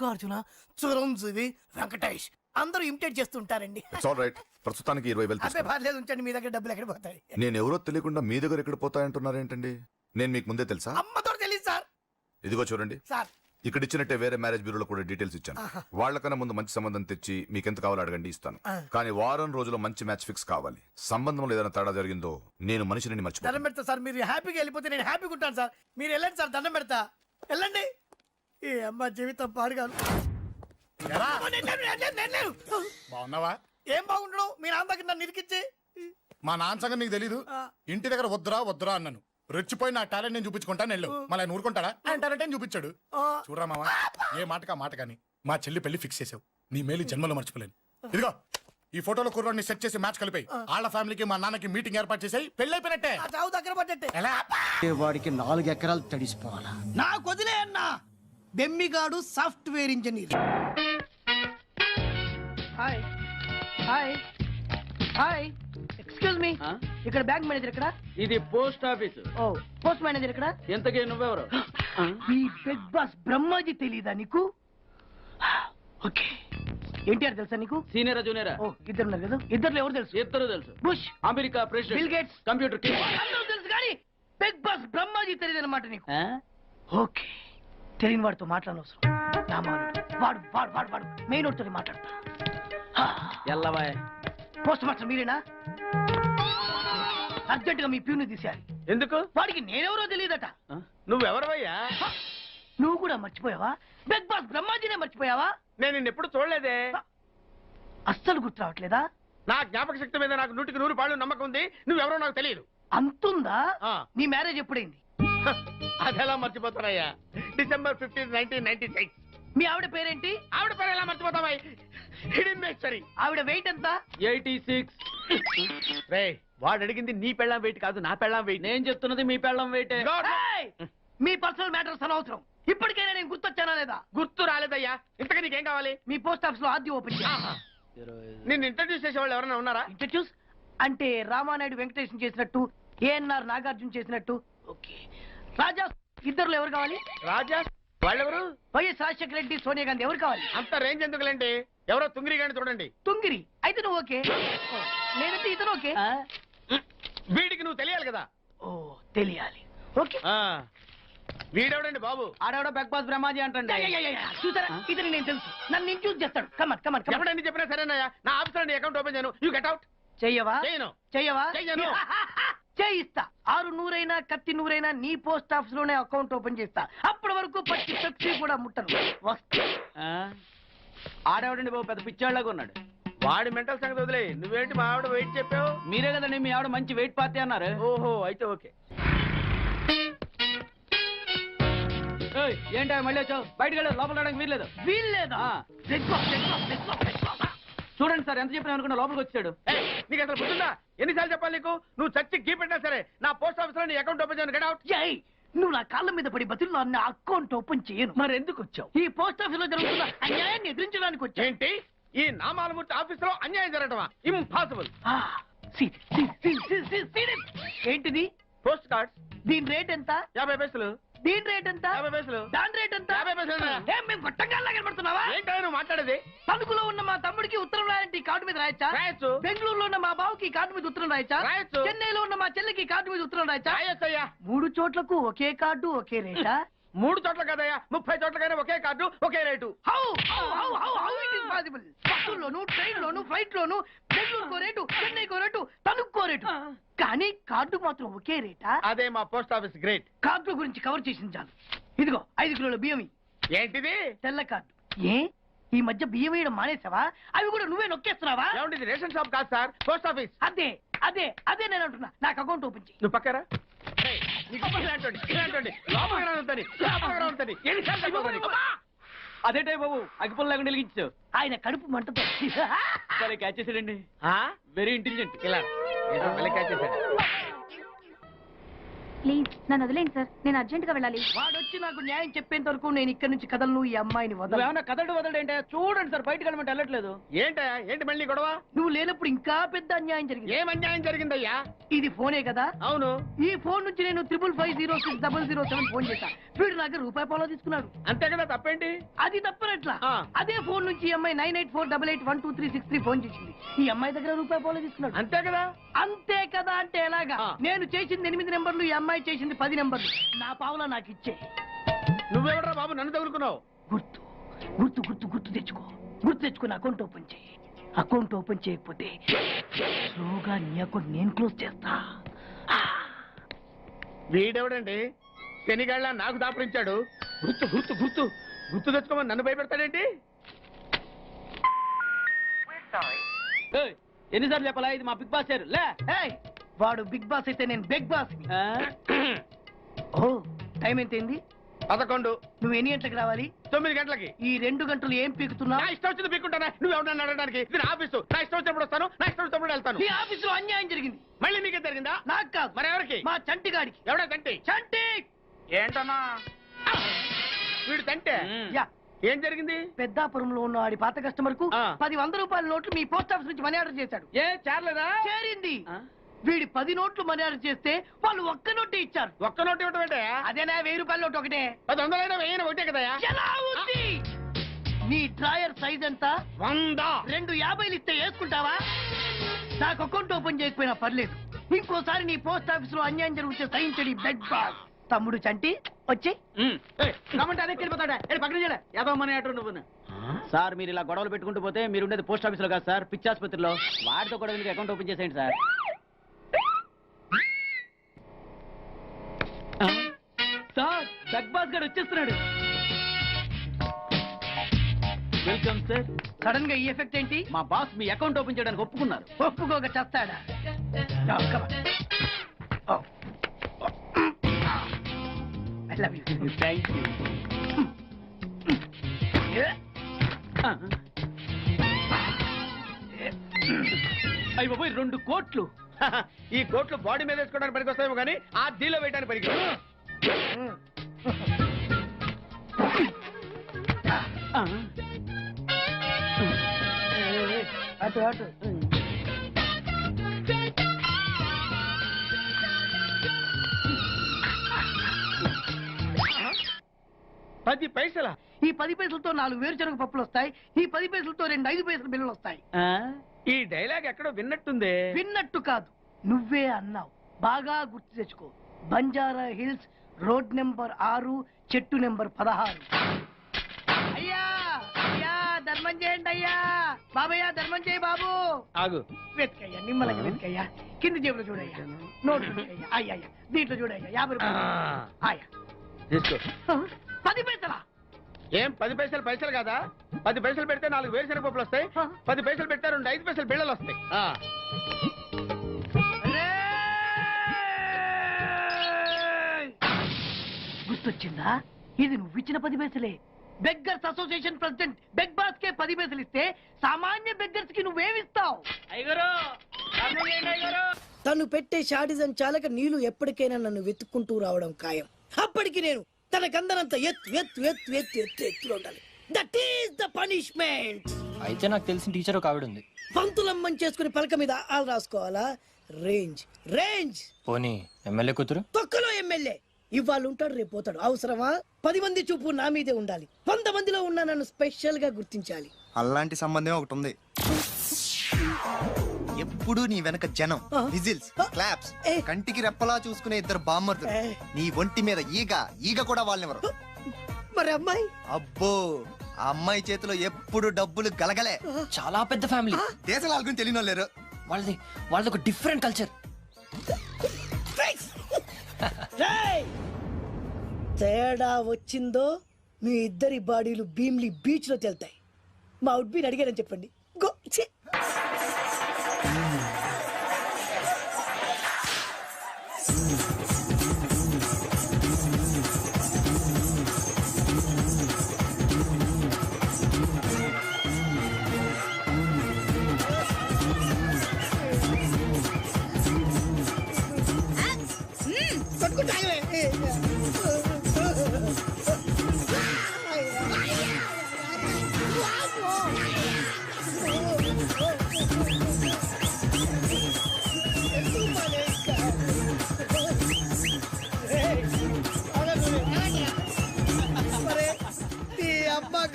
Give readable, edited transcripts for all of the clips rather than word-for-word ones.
నాగార్జున, చిరంజీవి, వెంకటేష్ అందరూ ఇమిటేట్ చేస్తుంటారండి. ప్రస్తుతానికి 20,000 అదే పర్లేదు, ఉంచండి. మీ దగ్గర డబ్బులు ఎక్కడ పోతాయి? నేను ఎవరో తెలియకుండా మీ దగ్గర ఎక్కడ పోతాయంటున్నారేంటండి? నేను మీకు ముందే తెలుసా? అమ్మతో తెలియదు సార్. ఇదిగో చూడండి సార్ ఇక్కడ ఇచ్చినట్టే వేరే మ్యారేజ్ బ్యూరోలో కూడా డీటెయిల్స్ ఇచ్చాను. వాళ్ళకన్నా ముందు మంచి సంబంధం తెచ్చి మీకు ఎంత కావాలో అడగండి, ఇస్తాను. కానీ వారం రోజుల్లో మంచి మ్యాచ్ ఫిక్స్ కావాలి. సంబంధంలో ఏదైనా తేడా జరిగిందో నేను మనిషిని మర్చిపోతాను. దండం పెడతా సార్. మీరు హ్యాపీగా వెళ్ళిపోతే నేను హ్యాపీగా ఉంటాను సార్. మీరు వెళ్ళండి సార్, దండం పెడతా. వెళ్ళండి. ఈ అమ్మ జీవితం పాడుగాను. బాగున్నావా? ఏం బాగుండడం? మీ నాన్న దగ్గర నన్ను ఇరికిచ్చి. మా నాన్న సంగతి నీకు తెలీదు. ఇంటి దగ్గర వద్దురా అన్నాను. రెచ్చిపోయి నా టాలెంట్ నేను చూపించుకుంటాను వెళ్ళు. మళ్ళీ ఆయన ఊరుకుంటాడా? ఆయన టాలెంట్ అని చూపించాడు. చూడరా మావా, ఏ మాటకా మాట కానీ మా చెల్లి పెళ్లి ఫిక్స్ చేసావు. నీ మేలు జన్మలో మర్చిపోలేను. ఇదిగో ఈ ఫోటోలో కుర్రాన్ని సెట్ చేసి మ్యాచ్ కలిపాయి. వాళ్ళ ఫ్యామిలీకి మా నాన్నకి మీటింగ్ ఏర్పాటు చేసాయి. పెళ్లి అయిపోయినట్టే. చావు దగ్గర పడ్డట్టే. ఎలా? వాడికి 4 ఎకరాలు తడిసిపోవాలా? నాకు వదిలే అన్నా. బెమ్మిగాడు software engineer. Hi hi hi, excuse me, ఇక్కడ బ్యాంక్ మేనేజర్ ఇక్కడ? ఇది post office. Oh, post manager ఇక్కడ? ఎంతకీ నువ్వెవరు? ఈ బిగ్ బాస్ బ్రహ్మాజీ తెలీదా నీకు? ఓకే, ఎన్టీఆర్ తెలుసా నీకు? సీనియరా జూనియరా? ఓ, ఇద్దరు ఉన్నారు కదా. ఇద్దరు ఎవరు తెలుసు? ఇద్దరు తెలుసు. Bush, America president, bill gates, computer king. అందరూ తెలుసు కానీ బిగ్ బాస్ బ్రహ్మాజీ తెలియదు అనమాట నీకు. ఓకే, తెలియని వాడితో మాట్లాడనవసరం. నా మానుడు వాడు వాడు వాడు వాడు మెయిన్ వాడితో మాట్లాడతా. ఎల్లవాయ్. పోస్ట్ మాస్టర్ మీరేనా? అర్జెంట్ గా మీ ప్యూని తీసేయాలి. ఎందుకు? వాడికి నేనెవరో తెలియదట. నువ్వెవరవయ్యా? నువ్వు కూడా మర్చిపోయావా? బిగ్ బాస్ బ్రహ్మాజీనే మర్చిపోయావా? నేను నిన్నెప్పుడు చూడలేదే. అస్సలు గుర్తు రావట్లేదా? నా జ్ఞాపక శక్తి మీద నాకు 100% నమ్మకం ఉంది. నువ్వెవరో నాకు తెలియదు. అంతుందా? ఆ. నీ మ్యారేజ్ ఎప్పుడైంది? అదెలా మర్చిపోతానయ్యా? December 15, 1996. మీ ఆవిడ పేరేంటి? ఆవిడ పేరు ఎలా మర్చిపోతావా? హిడెన్మేశ్వరి. ఆవిడ వెయిట్ ఎంత? 86. రే, వాడు అడిగింది నీ పెళ్ళాం వెయిట్ కాదు, నా పెళ్ళాం వెయిట్. నేను చెప్తున్నది మీ పెళ్ళాం వెయిట్. ఏయ్! మీ పర్సనల్ మ్యాటర్స్ అనవసరం. ఇప్పటికైనా నేను గుర్తొచ్చానా లేదా? గుర్తు రాలేదయ్యా. ఇంతకీ నీకేం కావాలి? మీ పోస్ట్ ఆఫీస్ లో ఆద్యం ఓపెన్ చేయాలి. నిన్ను ఇంట్రడ్యూస్ చేసే వాళ్ళు ఎవరైనా ఉన్నారా? ఇంట్రడ్యూస్ అంటే రామానాయుడు వెంకటేశం చేసినట్టు, ఏఎన్ఆర్ నాగార్జున చేసినట్టు. ఓకే, రాజా ఇద్దరులో ఎవరు కావాలి? రాజా వాళ్ళెవరు? వైఎస్ రాజశేఖర రెడ్డి, సోనియా గాంధీ ఎవరు కావాలి? అంత రేంజ్ ఎందుకులేండి, ఎవరో తుంగిరి గాని చూడండి. తుంగిరి అయితే నువ్వు ఓకే, నేనైతే ఇతను ఓకే. వీడికి నువ్వు తెలియాలి కదా. ఓ, తెలియాలి. ఓకే, వీడెవడండి బాబు? ఆడవిడ బిగ్ బాస్ బ్రహ్మాజీ అంటండి. చూసారా, ఇతని నేను తెలుసు. నన్ను ఇంట్రడ్యూస్ చేస్తాడు. Come on come on come on. ఎప్పుడని చెప్పినా సరేనయ్యా, నా ఆఫీస్ లో అకౌంట్ ఓపెన్ చేయను. You get out. చెయ్యవా? చేయను. చెయ్యవా? చెయ్యను. చేయిస్తా. 6 నూరైనా కత్తి నూరైనా నీ పోస్ట్ ఆఫీస్ లోనే అకౌంట్ ఓపెన్ చేస్తా. అప్పటి వరకు పచ్చి పెప్సీ కూడా ముట్టను. వస్తా. ఆడేవాడండి బాబు, పెద్ద పిచ్చాళ్ళగా ఉన్నాడు. వాడి మెంటల్ సంగతి వదిలే. నువ్వేంటి మా ఆవిడ వెయిట్ చెప్పావు? మీరే కదండి మీ ఆవిడ మంచి వెయిట్ పార్టీ అన్నారు. ఓహో, అయితే ఓకే. ఏంటా మళ్ళీ వచ్చావు? బయటకు వెళ్ళి లోపల రావడానికి వీల్లేదు. వీల్లేదా? చూడండి సార్, ఎంత చెప్పినా అనుకున్నా లోపలికి వచ్చాడు. నీకు అసలు గుర్తుందా? ఎన్నిసార్లు చెప్పాలి నీకు? నువ్వు చచ్చి గీ పెట్టినా సరే నా పోస్ట్ ఆఫీస్ లో నీ అకౌంట్ ఓపెన్ చేయను. Get out. నువ్వు నా కాళ్ళ మీద పడి బతులు నా అకౌంట్ ఓపెన్ చేయను. మరి ఎందుకు వచ్చావు? ఈ పోస్ట్ ఆఫీస్ లో జరుగుతున్న అన్యాయాన్ని ఎదిరించడానికి వచ్చా. ఏంటి? ఈ నామాలమూర్తి ఆఫీస్ లో అన్యాయం జరగటమా? ఇంపాసిబుల్. ఏంటిది? Post card. దీని రేట్ ఎంత? 50 పైసలు. దీని రేట్ ఎంత? 50 పైసలు. దాని రేట్ ఎంత? 50 పైసలు. ఏం మేము గొట్టంగా కనబడుతున్నావా? ఏంటో నువ్వు మాట్లాడేది? తణుకులో ఉన్న మా తమ్ముడికి ఉత్తరం రాయంటే ఈ కార్డు మీద రాయచ్చా? రాయొచ్చు. బెంగళూరులో ఉన్న మా బావుకి ఈ కార్డు మీద ఉత్తరం రాయచ్చా? రాయొచ్చు. చెన్నైలో ఉన్న మా చెల్లికి ఈ కార్డు మీద ఉత్తరం రాయచ్చా? రాయొచ్చయ్యా. 3 చోట్లకు ఒకే కార్డు ఒకే రేటా? 3 చోట్ల కదయ్యా, 30 చోట్లకైనా ఒకే కార్డు ఒకే రేటు. బస్సుల్లోను, ట్రైన్ లోను, ఫ్లైట్ లోను బెంగళూరుకో రేటు, చెన్నైకో రేటు, తణుక్కో రేటు. కానీ కార్డు మాత్రం ఒకే రేటా? అదే మా పోస్ట్ ఆఫీస్ గ్రేట్. కార్డు గురించి కవర్ చేసింది చాలు. ఇదిగో 5 కిలోల బియ్యం. ఏంటిది? తెల్ల కార్డు. ఏ ఈ మధ్య బియ్యం వేయడం మానేసావా? అవి కూడా నువ్వే నొక్కేస్తున్నావా? ఏమంటే రేషన్ షాప్ కాదు సార్, పోస్ట్ ఆఫీస్. అదే అదే అదే నేను అంటున్నా. నాకు అకౌంట్ ఓపెన్ చేయి. నువ్వు పక్కరా. అదేటే బాబు, అగ్గిపుల్ల లేకుండా వెలిగించావు. ఆయన కడుపు మంటతో సరే, క్యాచ్ చేసాడండి. Very intelligent. ఇలా క్యాచ్ చేశాడు. ప్లీజ్ నన్ను వదిలేండి సార్, నేను అర్జెంట్ గా వెళ్ళాలి. వాడొచ్చి నాకు న్యాయం చెప్పేంత వరకు నేను ఇక్కడి నుంచి కదలను. ఈ అమ్మాయిని వదల. ఏమన్నా కదలడు వదలడు చూడండి సార్, బయటకు వెళ్ళమంటే వెళ్ళట్లేదు. ఏంటయ్యా, ఏంటి మళ్ళీ గొడవ? నువ్వు లేనప్పుడు ఇంకా పెద్ద అన్యాయం జరిగింది. ఏం అన్యాయం జరిగిందయ్యా? ఇది ఫోనే కదా? అవును. ఈ ఫోన్ నుంచి నేను 555060007 ఫోన్ చేశా. వీడు నాకు రూపాయి పాలో తీసుకున్నాడు. అంతే కదా, తప్పేంటి? అది తప్పనట్లా. ఆ. అదే ఫోన్ నుంచి ఈ అమ్మాయి 9848812363 ఫోన్ చేసింది. ఈ అమ్మాయి దగ్గర రూపాయి పాలో తీసుకున్నాడు. అంతే కదా. అంతే కదా అంటే ఎలాగా? ఆ. నేను చేసింది 8 నెంబర్లు, ఈ అమ్మాయి చేసింది 10 నెంబర్లు. నా పావులా నాకు ఇచ్చే. నువ్వెవడరా బాబు నన్ను తగులుకున్నావు? గుర్తు గుర్తు గుర్తు గుర్తు తెచ్చుకో. గుర్తు తెచ్చుకుని అకౌంట్ ఓపెన్ చేయి. అకౌంట్ ఓపెన్ చేయకపోతే స్లోగా నీ అకౌంట్ నేను క్లోజ్ చేస్తా. వీడెవడండి శనిగాళ్ళ నాకు దాపరించాడు? గుర్తు గుర్తు గుర్తు గుర్తు తెచ్చుకోమని నన్ను భయపెడతాడేంటి? ఏయ్, ఎన్నిసార్లు చెప్పాలా ఇది మా బిగ్ బాస్ సార్? లే ఏయ్, వాడు బిగ్ బాస్ అయితే నేను బిగ్ బాస్. ఓ, టైం ఎంతైంది? 11. నువ్వు ఎన్ని గంటలకు రావాలి? 9 గంటలకి. ఈ 2 గంటలు ఏం పీకుతున్నా? నా ఇష్టం వచ్చింది పీక్కుంటానా? నువ్వు ఎవడన్నా అడగడానికి? ఇది నా ఆఫీసు. నా ఇష్టం వచ్చినప్పుడు వస్తాను, నా ఇష్టం వచ్చినప్పుడు వెళ్తాను. ఈ ఆఫీసులో అన్యాయం జరిగింది. మళ్ళీ నీకే జరిగిందా? నాకు కాదు, మరి ఎవరికి? మా చంటి గాడికి. ఎవడా తంటి? చంటి! ఏంటన్నా వీడు తంటే? యా, ఏం జరిగింది? పెద్దాపురంలో ఉన్న వాడి పాత కస్టమర్ కు ఆ. 10 రూపాయల నోట్లు మీ పోస్ట్ ఆఫీస్ నుంచి మనీ ఆర్డర్ చేశాడు. ఏ చేరలేదా? చేరింది. ఆ? వీడి 10 నోట్లు మనీ ఆర్డర్ చేస్తే వాళ్ళు ఒక్క నోటే ఇచ్చారు. ఒక్క నోటు ఇవ్వటం ఏంటే? అదేనా 1000 రూపాయల నోటు ఒకటే. 100 వెయ్యి ఒకటే కదయా? ఎలా ఉంది? నీ డ్రాయర్ సైజ్ ఎంత? 100. 2 50లు ఇస్తే వేసుకుంటావా? నాకు అకౌంట్ ఓపెన్ చేయకపోయినా పర్లేదు. ఇంకోసారి నీ పోస్ట్ ఆఫీస్ లో అన్యాయం జరిగితే సహించడి బెడ్ బాస్. తమ్ముడు చంటి వచ్చి రమ్మంటే అదే వెళ్ళిపోతాడా? పక్కన చేయలే యాదవ్ మనీ ఆటో నువ్వు. సార్ మీరు ఇలా గొడవలు పెట్టుకుంటూ పోతే మీరు ఉండేది పోస్ట్ ఆఫీస్ లో కాదు సార్, పిచ్చి ఆసుపత్రిలో. వాడితో కూడా మీకు అకౌంట్ ఓపెన్ చేసేయండి సార్. సార్ బిగ్ బాస్ గారు వచ్చేస్తున్నాడు. Welcome sir. సడన్ గా ఈ ఎఫెక్ట్ ఏంటి? మా బాస్ మీ అకౌంట్ ఓపెన్ చేయడానికి ఒప్పుకున్నారు. ఒప్పుకోక చస్తాడా? No, come on. Oh. I love you. Thank you. Yeah. అయ్యి బాబోయ్ 2 కోట్లు. ఈ కోట్లు బాడీ మీద వేసుకోవడానికి పనికి వస్తాయేమో కానీ ఆ డీలో వేయడానికి పనికి. అటు అటు. 10 పైసలా? ఈ 10 పైసలతో 4 వేరుశనగ పప్పులు వస్తాయి. ఈ 10 పైసలతో 2 5 పైసల బిల్లులు వస్తాయి. ఈ డైలాగ్ ఎక్కడో విన్నట్టుంది. విన్నట్టు కాదు, నువ్వే అన్నావు. బాగా గుర్తు తెచ్చుకో. బంజారా హిల్స్, రోడ్ నెంబర్ 6, చెట్టు నెంబర్ 16. అయ్యా అయ్యా ధర్మం చేయండి అయ్యా. బాబయ్యా ధర్మం చేయి బాబు. ఆగు. వెతికయ్యా, నిమ్మలంగా వెతికయ్యా. కింది జేబులో చూడయ్యా. నోట్ వెతికయ్యా. అయ్యా అయ్యా దీంట్లో చూడయ్యా. 50 రూపాయలు. అయ్యా తీసుకో. 10 పైసలా? ఏం 10 పైసలు పైసలు కాదా? 10 పైసలు పెడితే 4 వేరుశనగ పప్పులు వస్తాయి. 10 పైసలు పెడితే 2 5 పైసలు బిళ్ళలు వస్తాయి. గుర్తొచ్చిందా? ఇది నువ్వు ఇచ్చిన 10 పైసలే. Beggars association president beg boss కే 10 పైసలు ఇస్తే సామాన్య బెగ్గర్స్ కి నువ్వేమిస్తావు? తను పెట్టే షాడిజం చాలక నీళ్లు ఎప్పటికైనా నన్ను వెతుక్కుంటూ రావడం ఖాయం. అప్పటికి నేను తనకందనంత ఎత్తులో ఉండాలి. That is the punishment. అయితే నాకు తెలిసిన టీచర్ ఒక ఆవిడ ఉంది. పంతులమ్మని చేసుకుని పలక మీద ఆలు రాసుకోవాలా? Range range. పోనీ ఎమ్మెల్యే కూతురు? తొక్కలో ఎమ్మెల్యే. ఇవాళ ఉంటాడు, రేపు పోతాడు. అవసరమా? 10 మంది చూపు నా మీదే ఉండాలి. 100 మందిలో ఉన్న నన్ను స్పెషల్ గా గుర్తించాలి. అలాంటి సంబంధం ఒకటి ఉంది. ఎప్పుడు నీ వెనక జనం, విజిల్స్, క్లాప్స్, కంటికి రెప్పలా చూసుకునే 2 బామ్మర్దులు. నీ ఒంటి మీద ఈగ కూడా వాళ్ళెవరు. మరి అమ్మాయి? అబ్బో, ఆ అమ్మాయి చేతిలో ఎప్పుడు డబ్బులు గలగలే. చాలా పెద్ద ఫ్యామిలీ. దేశాల గురించి తెలియని లేరు. వాళ్ళది ఒక డిఫరెంట్ కల్చర్. తేడా వచ్చిందో మీ ఇద్దరి బాడీలు భీమ్లీ బీచ్ లో తేల్తాయి. మా ఉడ్బీని అడిగారని చెప్పండి. గో. పట్టుకుంటా.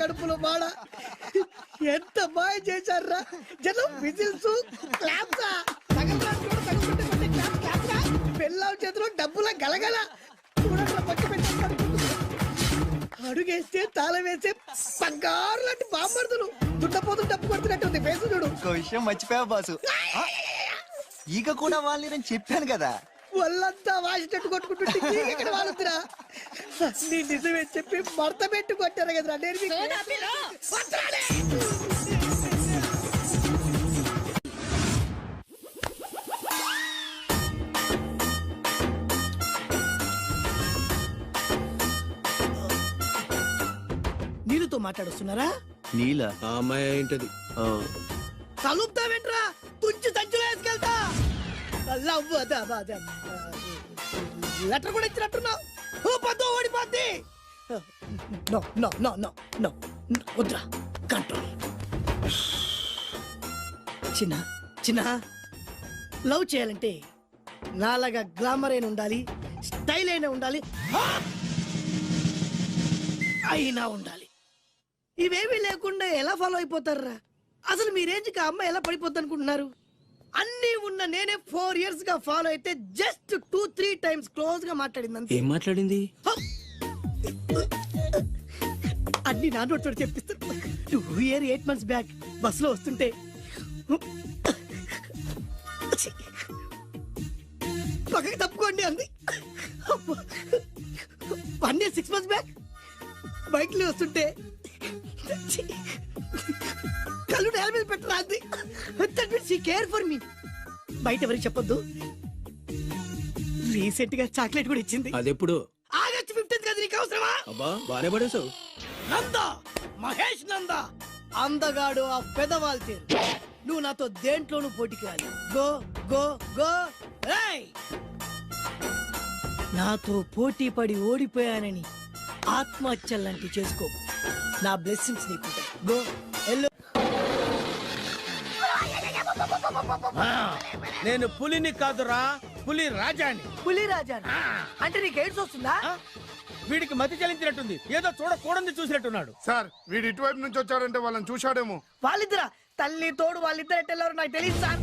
కడుపులో మాడ ఎంత మాయ చేశారా జనం విజిల్స్ క్లాప్సా పిల్లల చేతిలో డబ్బుల గలగల చూడండి పచ్చి పెట్టేస్తారు అడుగేస్తే తాళం వేస్తే బంగారు లాంటి బాంబర్దులు దుట్టపోతులు డబ్బు కొడుతున్నట్టు ఉంది ఫేసు చూడు ఇంకో విషయం మర్చిపోయావు బాసు ఈగ కూడా వాళ్ళని నేను చెప్పాను కదా వాళ్ళంతా వాసినట్టు కొట్టుకుంటుంటే ఇక్కడ వాళ్ళుతురా నీ నిజమే చెప్పి మడత పెట్టి కొట్టారు కదరా నేను నీళ్ళతో మాట్లాడుస్తున్నారా నీల ఆ అమ్మాయి ఏంటది కలుపుతావేంట్రా తుంచి సంచులో వేసుకెళ్తా లెటర్ కూడా ఇచ్చినట్టున్నావు పద్దు ఓడిపోద్ది no no no no no వద్దురా కంట్రోల్ చిన్న చిన్న లవ్ చేయాలంటే నాలాగా గ్లామర్ అయిన ఉండాలి స్టైల్ అయినా ఉండాలి అయినా ఉండాలి ఇవేమీ లేకుండా ఎలా ఫాలో అయిపోతారా అసలు మీ రేంజ్కి ఆ అమ్మాయి ఎలా పడిపోద్ది అనుకుంటున్నారు అన్ని ఉన్న నేనే 4 years గా ఫాలో అయితే జస్ట్ 2-3 times క్లోజ్ గా మాట్లాడింది అంతే ఏం మాట్లాడింది అన్ని నా నోటితో చెప్పిస్తాను 2 years 8 months బ్యాక్ బస్సులో వస్తుంటే పక్కకి తప్పుకోండి అంది 1 year 6 months బ్యాక్ బైక్ లో వస్తుంటే కళ్ళు నేల మీద పెట్టరా అంది that means she care for me బయట ఎవరికి చెప్పొద్దు రీసెంట్ గా చాక్లెట్ కూడా ఇచ్చింది అదెప్పుడు ఆగస్ట్ 15th కదా నీకు అవసరమా అబ్బా బానే పడేసావు నందా మహేష్ నందా అందగాడు ఆ పెదవాల్ తీరు నువ్వు నాతో దేంట్లోనూ పోటీకి రాలి గో గో గో ఏయ్ నాతో పోటీ పడి ఓడిపోయానని ఆత్మహత్యలాంటి చేసుకో నా బ్లెస్సింగ్స్ నీకు గో ఎల్లో నేను పులిని కాదురా పులి రాజాని పులి రాజా అంటే నీకు ఎయిడ్స్ వస్తుందా వీడికి మతి చలించినట్టుంది ఏదో చూడకూడదు చూసినట్టున్నాడు సార్ వీడు ఇటువైపు నుంచి వచ్చాడంటే వాళ్ళని చూశాడేమో వాళ్ళిద్దరా తల్లి తోడు వాళ్ళిద్దరు ఎట్టెళ్ళారు నాకు తెలియదు సార్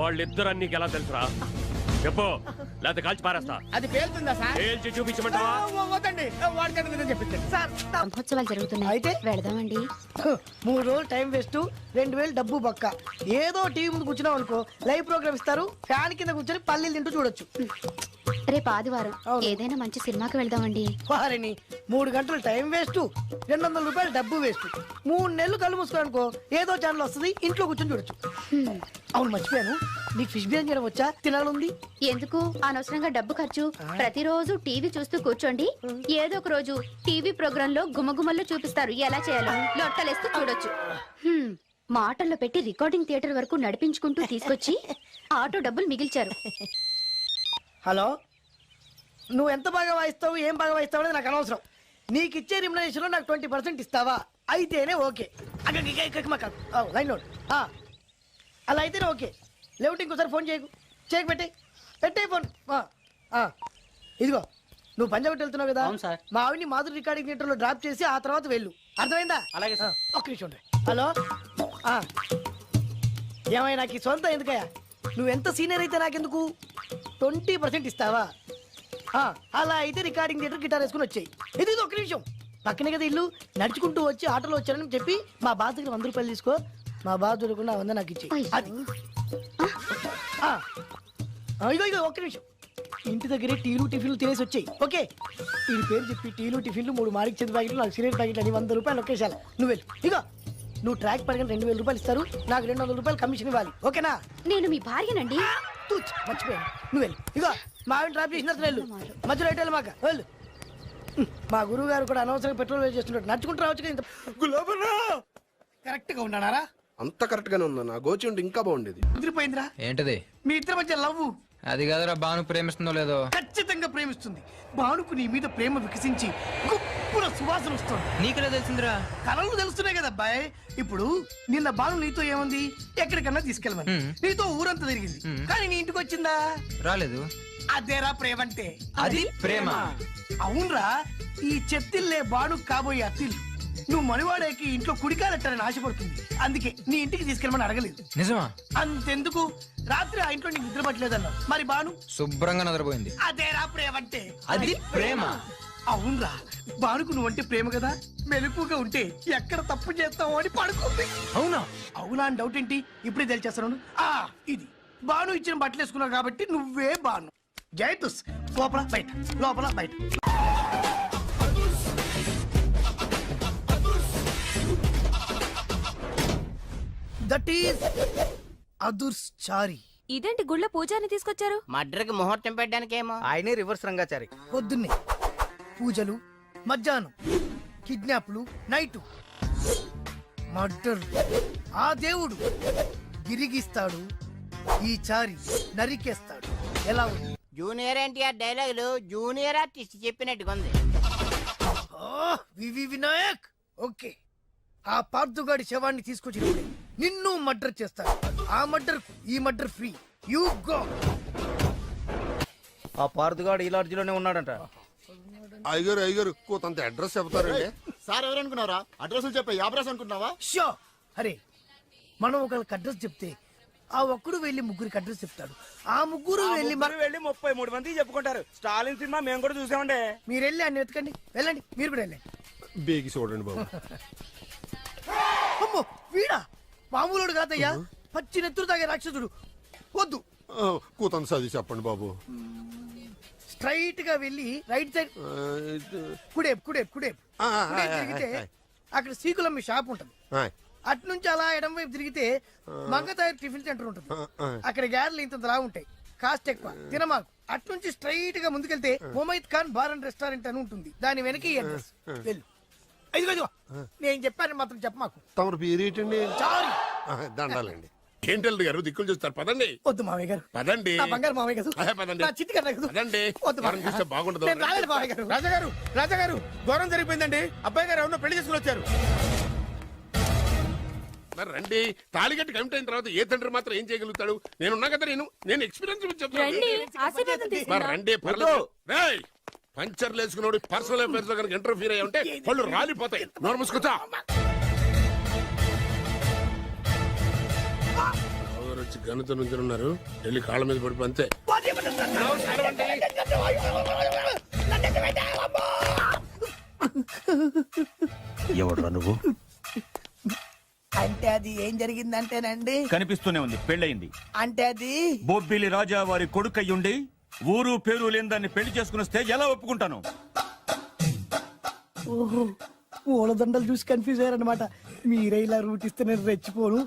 వాళ్ళిద్దరు నీకు ఎలా తెలుసురా చెప్పు లేకపోతే కాల్చి పారేస్తా అది పేలుతుందా సార్ పేల్చి చూపించమంటావా వద్దండి వాడికన్నా నిజం చెప్పించండి సార్ బ్రహ్మోత్సవాలు జరుగుతున్నాయి అయితే వెళదామండి 3 రోజులు టైం వేస్ట్ 2000 డబ్బు బక్క ఏదో టీవీ ముందు కూర్చున్నావు అనుకో లైవ్ ప్రోగ్రామ్ ఇస్తారు ఫ్యాన్ కింద కూర్చొని పల్లీలు తింటూ చూడొచ్చు రేపు ఆదివారం ఏదైనా మంచి సినిమాకి వెళ్దామండి వారిని 3 గంటలు టైం వేస్ట్ 200 రూపాయలు డబ్బు వేస్ట్ 3 నెలలు కళ్ళు మూసుకో అనుకో ఏదో ఛానల్ వస్తుంది ఇంట్లో కూర్చొని చూడొచ్చు అవును మర్చిపోయాను నీకు ఫిష్ బిర్యానీ చేయడం వచ్చా తినాలంది ఎందుకు అనవసరంగా డబ్బు ఖర్చు ప్రతిరోజు టీవీ చూస్తూ కూర్చోండి ఏదో ఒక రోజు టీవీ ప్రోగ్రామ్ లో గుమగుమల్లో చూపిస్తారు ఎలా చేయాలో లొట్టలేస్తూ చూడొచ్చు మాటల్లో పెట్టి రికార్డింగ్ థియేటర్ వరకు నడిపించుకుంటూ తీసుకొచ్చి ఆటో డబ్బులు మిగిల్చారు హలో నువ్వు ఎంత బాగా వాయిస్తావు ఏం బాగా వాయిస్తావు అనేది నాకు అనవసరం నీకు ఇచ్చే రిమ్యునరేషన్ లో నాకు 20% ఇస్తావా అయితేనే ఓకే లైన్ నోట్ అలా అయితేనే ఓకే లేవుంటే ఇంకోసారి ఫోన్ చేయకు పెట్టే ఫోన్ ఇదిగో నువ్వు పంజాబ్ వెళ్తున్నావు కదా మా ఆవిడ్ని మాధురి రికార్డింగ్ థియేటర్ లో డ్రాప్ చేసి ఆ తర్వాత వెళ్ళు అర్థమైందా అలాగే సార్. ఒక్క నిమిషం ఉండు. హలో ఏమైనా నాకు ఈ సొంత ఎందుకయ్యా నువ్వు ఎంత సీనియర్ అయితే నాకెందుకు 20% ఇస్తావా అలా అయితే రికార్డింగ్ థియేటర్ గిటార్ వేసుకుని వచ్చాయి ఇది ఒక్క నిమిషం పక్కనే కదా ఇల్లు నడుచుకుంటూ వచ్చి ఆటోలో వచ్చారని చెప్పి మా బాస్ దగ్గర 100 రూపాయలు తీసుకో మా బాస్ దొరకకుండా 100 నాకు ఇచ్చేయి అది ఇగో ఒక్క నిమిషం ఇంటి దగ్గరే టీలు టిఫిన్లు తినేసి వచ్చాయి ఓకే ఈ పేరు చెప్పి టీలు టిఫిన్లు 3 మారికి చెంది ప్యాకెట్లు నాకు సిగరెట్ ప్యాకెట్లు అని 100 రూపాయలు ఒకేసారి నువ్వు వెళ్ళు ఇగో నువ్వు ట్రాక్ పడగానే 2000 రూపాయలు ఇస్తారు నాకు 200 రూపాయలు కమిషన్ ఇవ్వాలి ఓకేనా నేను మీ భార్యనండి మర్చిపోయాను నువ్వు వెళ్ళు ఇగో మా ఆవిడ డ్రాప్ చేసిన వెళ్ళు మధ్యలో రైట్ వెళ్ళి మాక వెళ్ళు మా గురువు గారు కూడా అనవసరంగా పెట్రోల్ వేస్ట్ చేస్తున్నాడు నడుచుకుంటూ రావచ్చు కదా కరెక్ట్ గా ఉన్నారా అంత కరెక్ట్ గానే ఉందా నా గోచి ఉంటే ఇంకా బాగుండేది కుదిరిపోయిందిరా ఏంటది మీ ఇద్దరి మధ్య లవ్ అది కాదురా బాను ప్రేమిస్తుందో లేదో ఖచ్చితంగా ప్రేమిస్తుంది బానుకు నీ మీద ప్రేమ వికసించి గుప్పున సువాసన వస్తుంది నీకెలా తెలిసిందిరా కలలు తెలుస్తున్నాయి కదా అబ్బాయి ఇప్పుడు నిన్న బాను నీతో ఏముంది ఎక్కడికన్నా తీసుకెళ్ళమని నీతో ఊరంతా తిరిగింది కానీ నీ ఇంటికి వచ్చిందా రాలేదు అదేరా ప్రేమ అంటే అది ప్రేమ అవునరా ఈ చెత్తిల్లే బాను కాబోయే అత్తిల్లు నువ్వు మనువాడేకి ఇంట్లో కుడికాలెట్టాలని ఆశపడుతుంది. అందుకే నీ ఇంటికి తీసుకెళ్ళమని అడగలేదు. నిజమా? అంతెందుకు, రాత్రి ఆ ఇంట్లో నీకు నిద్ర పట్టలేదన్నావు. మరి బాను శుభ్రంగా నిద్రపోయింది. అదేరా ప్రేమంటే. అది ప్రేమ. అవునరా, బానుకు నువ్వంటే ప్రేమ కదా. మెలుపుగా ఉంటే ఎక్కడ తప్పు చేస్తావు అని పడుకుంది. అవునా? అవునా అని డౌట్ ఏంటి, ఇప్పుడే తెలిచేస్తాను. ఇది బాను ఇచ్చిన బట్టలు వేసుకున్నావు కాబట్టి నువ్వే బాను. జైతుస్ లోపల బయట, లోపల బయట. దట్ ఈస్ అదుర్స్ చారి. ఇదేంటి గుళ్ళ పూజాని తీసుకొచ్చారు? మడ్రకి ముహూర్తం పెట్టడానికేమో. ఆయనే రివర్స్ రంగాచారి. పొద్దున్నే పూజలు, మధ్యాహ్నం కిడ్నాప్లు, నైటు మర్డర్. ఆ దేవుడు గిరిగిస్తాడు, ఈ చారి నరికేస్తాడు. ఎలా ఉంది? జూనియర్ ఎన్టీఆర్ డైలాగులు జూనియర్ ఆర్టిస్ట్ చెప్పినట్టుగా ఉంది. వివి వినాయక్. ఓకే, ఆ పార్థుగాడి శవాన్ని తీసుకొచ్చినప్పుడే నిన్ను మర్డర్ చేస్తాడు. ఆ మర్డర్ ఈ మర్డర్ ఫ్రీ. You go. ఆ పార్థగాడు ఈ లాడ్జిలోనే ఉన్నాడంట. అయ్యగారు కొంత అడ్రస్ చెప్తారండి. సార్ ఎవరనుకున్నారా? అడ్రస్ చెప్పే యాబ్రాస్ అనుకుంటున్నావా? షో. అరే, మనం ఒకళ్ళకి అడ్రస్ చెప్తే ఆ ఒక్కడు వెళ్ళి ముగ్గురికి అడ్రస్ చెప్తాడు. ఆ ముగ్గురు వెళ్ళి 33 మంది చెప్పుకుంటారు. స్టాలిన్ సినిమా మేము కూడా చూసామండి. మీరు వెళ్ళి అన్ని వెతకండి. వెళ్ళండి, మీరు కూడా వెళ్ళండి. బేగి చూడండి బాబు. అమ్మో, వీడా? మామూలుడు కాదయ్యా, పచ్చి నెత్తురు తాగే రాక్షసుడు. వద్దు, కూతంత చదివి చెప్పండి బాబు. స్ట్రైట్ గా వెళ్ళి రైట్ సైడ్ కుడేపు కుడేపు కుడేపు తిరిగితే అక్కడ సీకులమ్మి షాప్ ఉంటుంది. అటు నుంచి అలా ఎడం వైపు తిరిగితే మంగతాయర్ టిఫిన్ సెంటర్ ఉంటుంది. అక్కడ గ్యారెలు ఇంతలా ఉంటాయి, కాస్ట్ ఎక్కువ, తినమాకు. అటు నుంచి స్ట్రైట్ గా ముందుకెళ్తే Mumaith Khan bar and restaurant అని ఉంటుంది. దాని వెనక ఈ అడ్రస్. వెళ్ళు. ఇదిగో నేను చెప్పాను మాత్రం చెప్పమాకు. తమరు పేరేటండి? చారి. దండాలండి. ఏంటల్లుడు గారు దిక్కులు చూస్తారు, పదండి. వద్దు మామయ్య గారు. పదండి. నా బంగారు మామయ్య గారు. పదండి. నా చిట్టి గారు కదా. పదండి. వద్దు మనం చూస్తే బాగుండదు. నేను రాలేదు మామయ్య గారు. రాజాగారు ఘోరం జరిగిపోయిందండి. అబ్బాయి గారు ఎవరినో పెళ్లి చేసుకుని వచ్చారు. మరి రండి. తాళిగట్టి కమిట్ అయిన తర్వాత ఏ తండ్రి మాత్రం ఏం చేయగలుగుతాడు? నేనున్నా కదా, నేను ఎక్స్పీరియన్స్ చెప్తాను. మరి రండి, పర్లేదు. రేయ్, పంచర్లు వేసుకున్నాడు పర్సనల్ అఫైర్స్ లో కనుక ఇంటర్ఫీర్ అయ్యి ఉంటే వాళ్ళు రాలిపోతాయి. నోరు మూసుకొచ్చా. వచ్చి గనుత నుంచి ఉన్నారు, వెళ్ళి కాళ్ళ మీద పడిపో అంతే. ఎవడురా నువ్వు? అంటే అది ఏం జరిగిందంటేనండి, కనిపిస్తూనే ఉంది, పెళ్ళయింది. అంటే అది బొబ్బిలి రాజా వారి కొడుకయ్యుండి ఊరు పేరు లేని దాన్ని పెళ్లి చేసుకుని వస్తే ఎలా ఒప్పుకుంటాను? ఓహో, పూలదండలు చూసి కన్ఫ్యూజ్ అయ్యారనమాట. మీరే ఇలా రూట్ ఇస్తే నేను రెచ్చిపోను.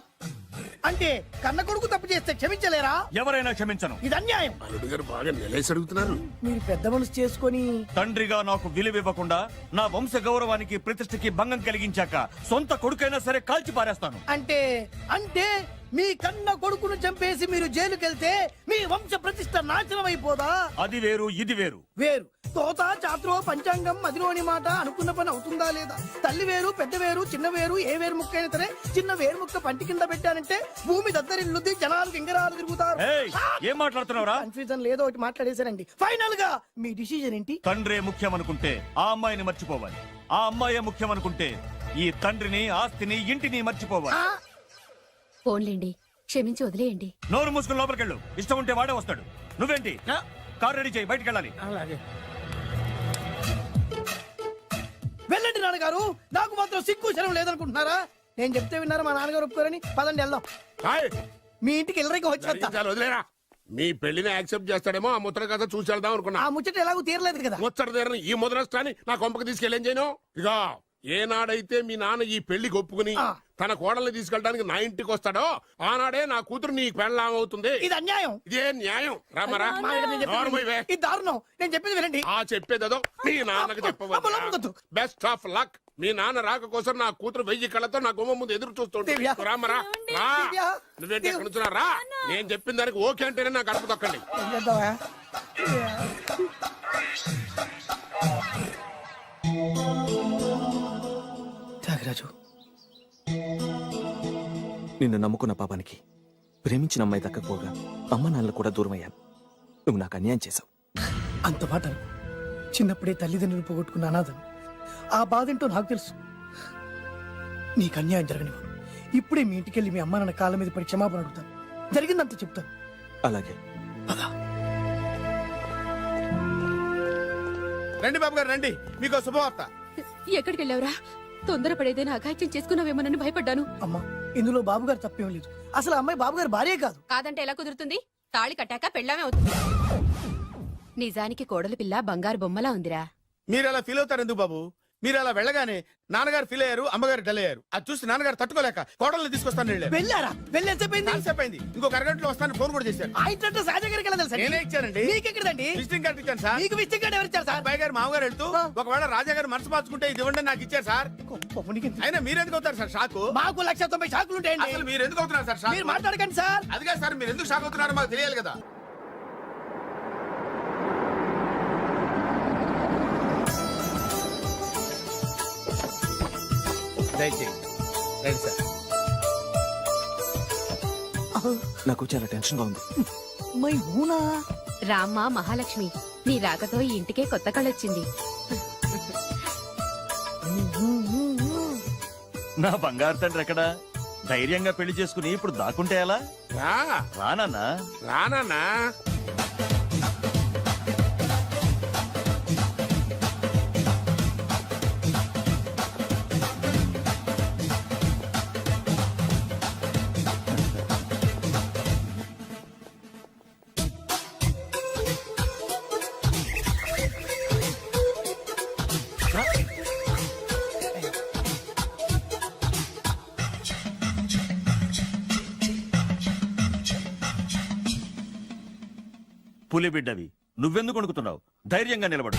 అంటే కన్న కొడుకు తప్పు చేస్తే క్షమించలేరా? ఎవరైనా క్షమించను. ఇది అన్యాయం. అల్లుడు గారు బాగా నిలేసి అడుగుతున్నారు. మీరు పెద్ద మనసు చేసుకొని తండ్రిగా నాకు విలువ ఇవ్వకుండా నా వంశ గౌరవానికి ప్రతిష్టకి భంగం కలిగించాక సొంత కొడుకైనా సరే కాల్చి పారేస్తాను. అంటే అంటే మీ కన్న కొడుకును చంపేసి మీరు జైలుకెళ్తే మీ వంశ ప్రతిష్ట నాశనం అయిపోదా? అది వేరు, ఇది వేరు. వేరు. తోత చాత్రో పంచాంగం మదిలోని మాట అనుకున్న పని అవుతుందా లేదా? తల్లి వేరు, పెద్ద వేరు, చిన్న వేరు, ఏ వేరు ముక్క అయినా సరే చిన్న వేరు ముక్క పంటి కింద పెట్టానంటే భూమి దద్దరిల్లుద్ది, జనాలు గింగరాలు తిరుగుతారు. ఏయ్, ఏం మాట్లాడుతున్నావురా? కన్ఫ్యూజన్ లేదో ఒకటి మాట్లాడేశారండి. ఫైనల్ గా మీ డిసిజన్ ఏంటి? తండ్రే ముఖ్యం అనుకుంటే ఆ అమ్మాయిని మర్చిపోవాలి. ఆ అమ్మాయే ముఖ్యం అనుకుంటే ఈ తండ్రిని, ఆస్తిని, ఇంటిని మర్చిపోవాలి. ఫోన్లేండి, క్షమించి వదిలేయండి. నోరు మూసుకుని లోపలికెళ్ళు. ఇష్టం ఉంటే వాడే వస్తాడు. నువ్వేంటి? కార్ రెడీ చేయి, బయటికి వెళ్ళాలి. వెళ్ళండి నాన్నగారు, నాకు మాత్రం సిగ్గు శరం లేదనుకుంటున్నారా? నేను చెప్తే విన్నారా? మా నాన్నగారు ఒప్పుకోరని. పదండి వెళ్దాం. మీ ఇంటికి ఎల్లరికి వచ్చేస్తా. వదిలేరా. మీ పెళ్లిని యాక్సెప్ట్ చేస్తాడేమో, ఆ ముద్ర కథ చూసి వెళ్దాం అనుకున్నా. ఆ ముచ్చట ఎలాగో తీరలేదు కదా. ముచ్చట తీరని ఈ ముద్రష్టాన్ని నా కొంపకి తీసుకెళ్ళేం చేయను. ఇక ఏనాడైతే మీ నాన్న ఈ పెళ్లికి ఒప్పుకుని తన కోడల్ని తీసుకెళ్ళడానికి నా ఇంటికి వస్తాడో ఆనాడే నా కూతురు నీ పెళ్ళాం అవుతుంది. ఇది అన్యాయం. ఇదే న్యాయం. రామరా, ఇది దారుణం. నేను చెప్పేది వినండి. ఆ చెప్పేదో మీ నాన్నకు చెప్పవద్దు. Best of luck. మీ నాన్న రాక కోసం నా కూతురు 1000 కళ్ళతో నా గుమ్మ ముందు ఎదురు చూస్తుంటే. రామరా, రా. నువ్వేంటి ఎక్కడ నుంచున్నా? రా. నేను చెప్పిన దానికి ఓకే అంటేనే నా గడప తొక్కండి. త్యాగరాజు, నిన్ను నమ్ముకున్న పాపానికి ప్రేమించిన అమ్మాయి దక్కకపోగా అమ్మ నాన్నలు కూడా దూరం అయ్యాను. నువ్వు నాకు అన్యాయం చేశావు. అంత మాట చిన్నప్పుడే తల్లిదండ్రులు పోగొట్టుకున్న అనాథం. ఆ బాధ ఏంటో నాకు తెలుసు. నీకు అన్యాయం జరగనివ్వను. ఇప్పుడే మీ ఇంటికి వెళ్ళి మీ అమ్మ నాన్న కాళ్ళ మీద పడి క్షమాపణ అడుగుతాను. జరిగిందంత చెప్తాను. అలాగే. రండి బాబు గారు రండి, మీకు శుభవార్త. ఎక్కడికి వెళ్ళావురా? తొందరపడేదైనా అఘాయిత్యం చేసుకున్నావేమోనని భయపడ్డాను. అమ్మా, ఇందులో బాబు గారు తప్పేం లేదు. అసలు ఆ అమ్మాయి బాబు గారు భార్యే కాదు. కాదంటే ఎలా కుదురుతుంది? తాళి కట్టాక పెళ్ళామే అవుతుంది. నిజానికి కోడలి పిల్ల బంగారు బొమ్మలా ఉందిరా. మీరు అలా ఫీల్ అవుతారు ఎందుకు బాబు? మీరు అలా వెళ్ళగానే నాన్నగారు ఫీల్ అయ్యారు, అమ్మగారు డల్ అయ్యారు. అది చూసి నాన్నగారు తట్టుకోలేక కోడల్ని తీసుకొస్తాను వెళ్ళారా? వెళ్ళేసేపోయింది. ఇంకొక అరగంటలో వస్తాను ఫోన్ కూడా చేశారు. ఆ ఇంట్లో సహజ గారికి ఎలా తెలుసా? నేనే ఇచ్చానండి. మీకెక్కడండి? విజిటింగ్ కార్డు ఇచ్చాను సార్. మీకు విజిటింగ్ కార్డు ఎవరు ఇచ్చారు సార్? అబ్బాయి గారు మామగారు వెళ్తూ ఒకవేళ రాజా గారు మనసు మార్చుకుంటే ఇది ఇవ్వండి నాకు ఇచ్చారు సార్. అయినా మీరు ఎందుకు అవుతారు సార్ షాక్? మాకు 190 షాకులు ఉంటాయండి. అసలు మీరు ఎందుకు అవుతున్నారు సార్ షాక్? మీరు మాట్లాడకండి సార్. అదిగా సార్, మీరు ఎందుకు షాక్ అవుతున్నారో మాకు తెలియాలి కదా. నాకు చాలా టెన్షన్ గా ఉంది. మై హూనా. రామ్మ మహాలక్ష్మి, నీ రాకతో ఈ ఇంటికే కొత్త కళొచ్చింది. నా బంగారు తండ్రి ఎక్కడ? ధైర్యంగా పెళ్లి చేసుకుని ఇప్పుడు దాక్కుంటే ఎలా? రానా రానా పులి బిడ్డవి, నువ్వెందుకు వణుకుతున్నావు? ధైర్యంగా నిలబడు.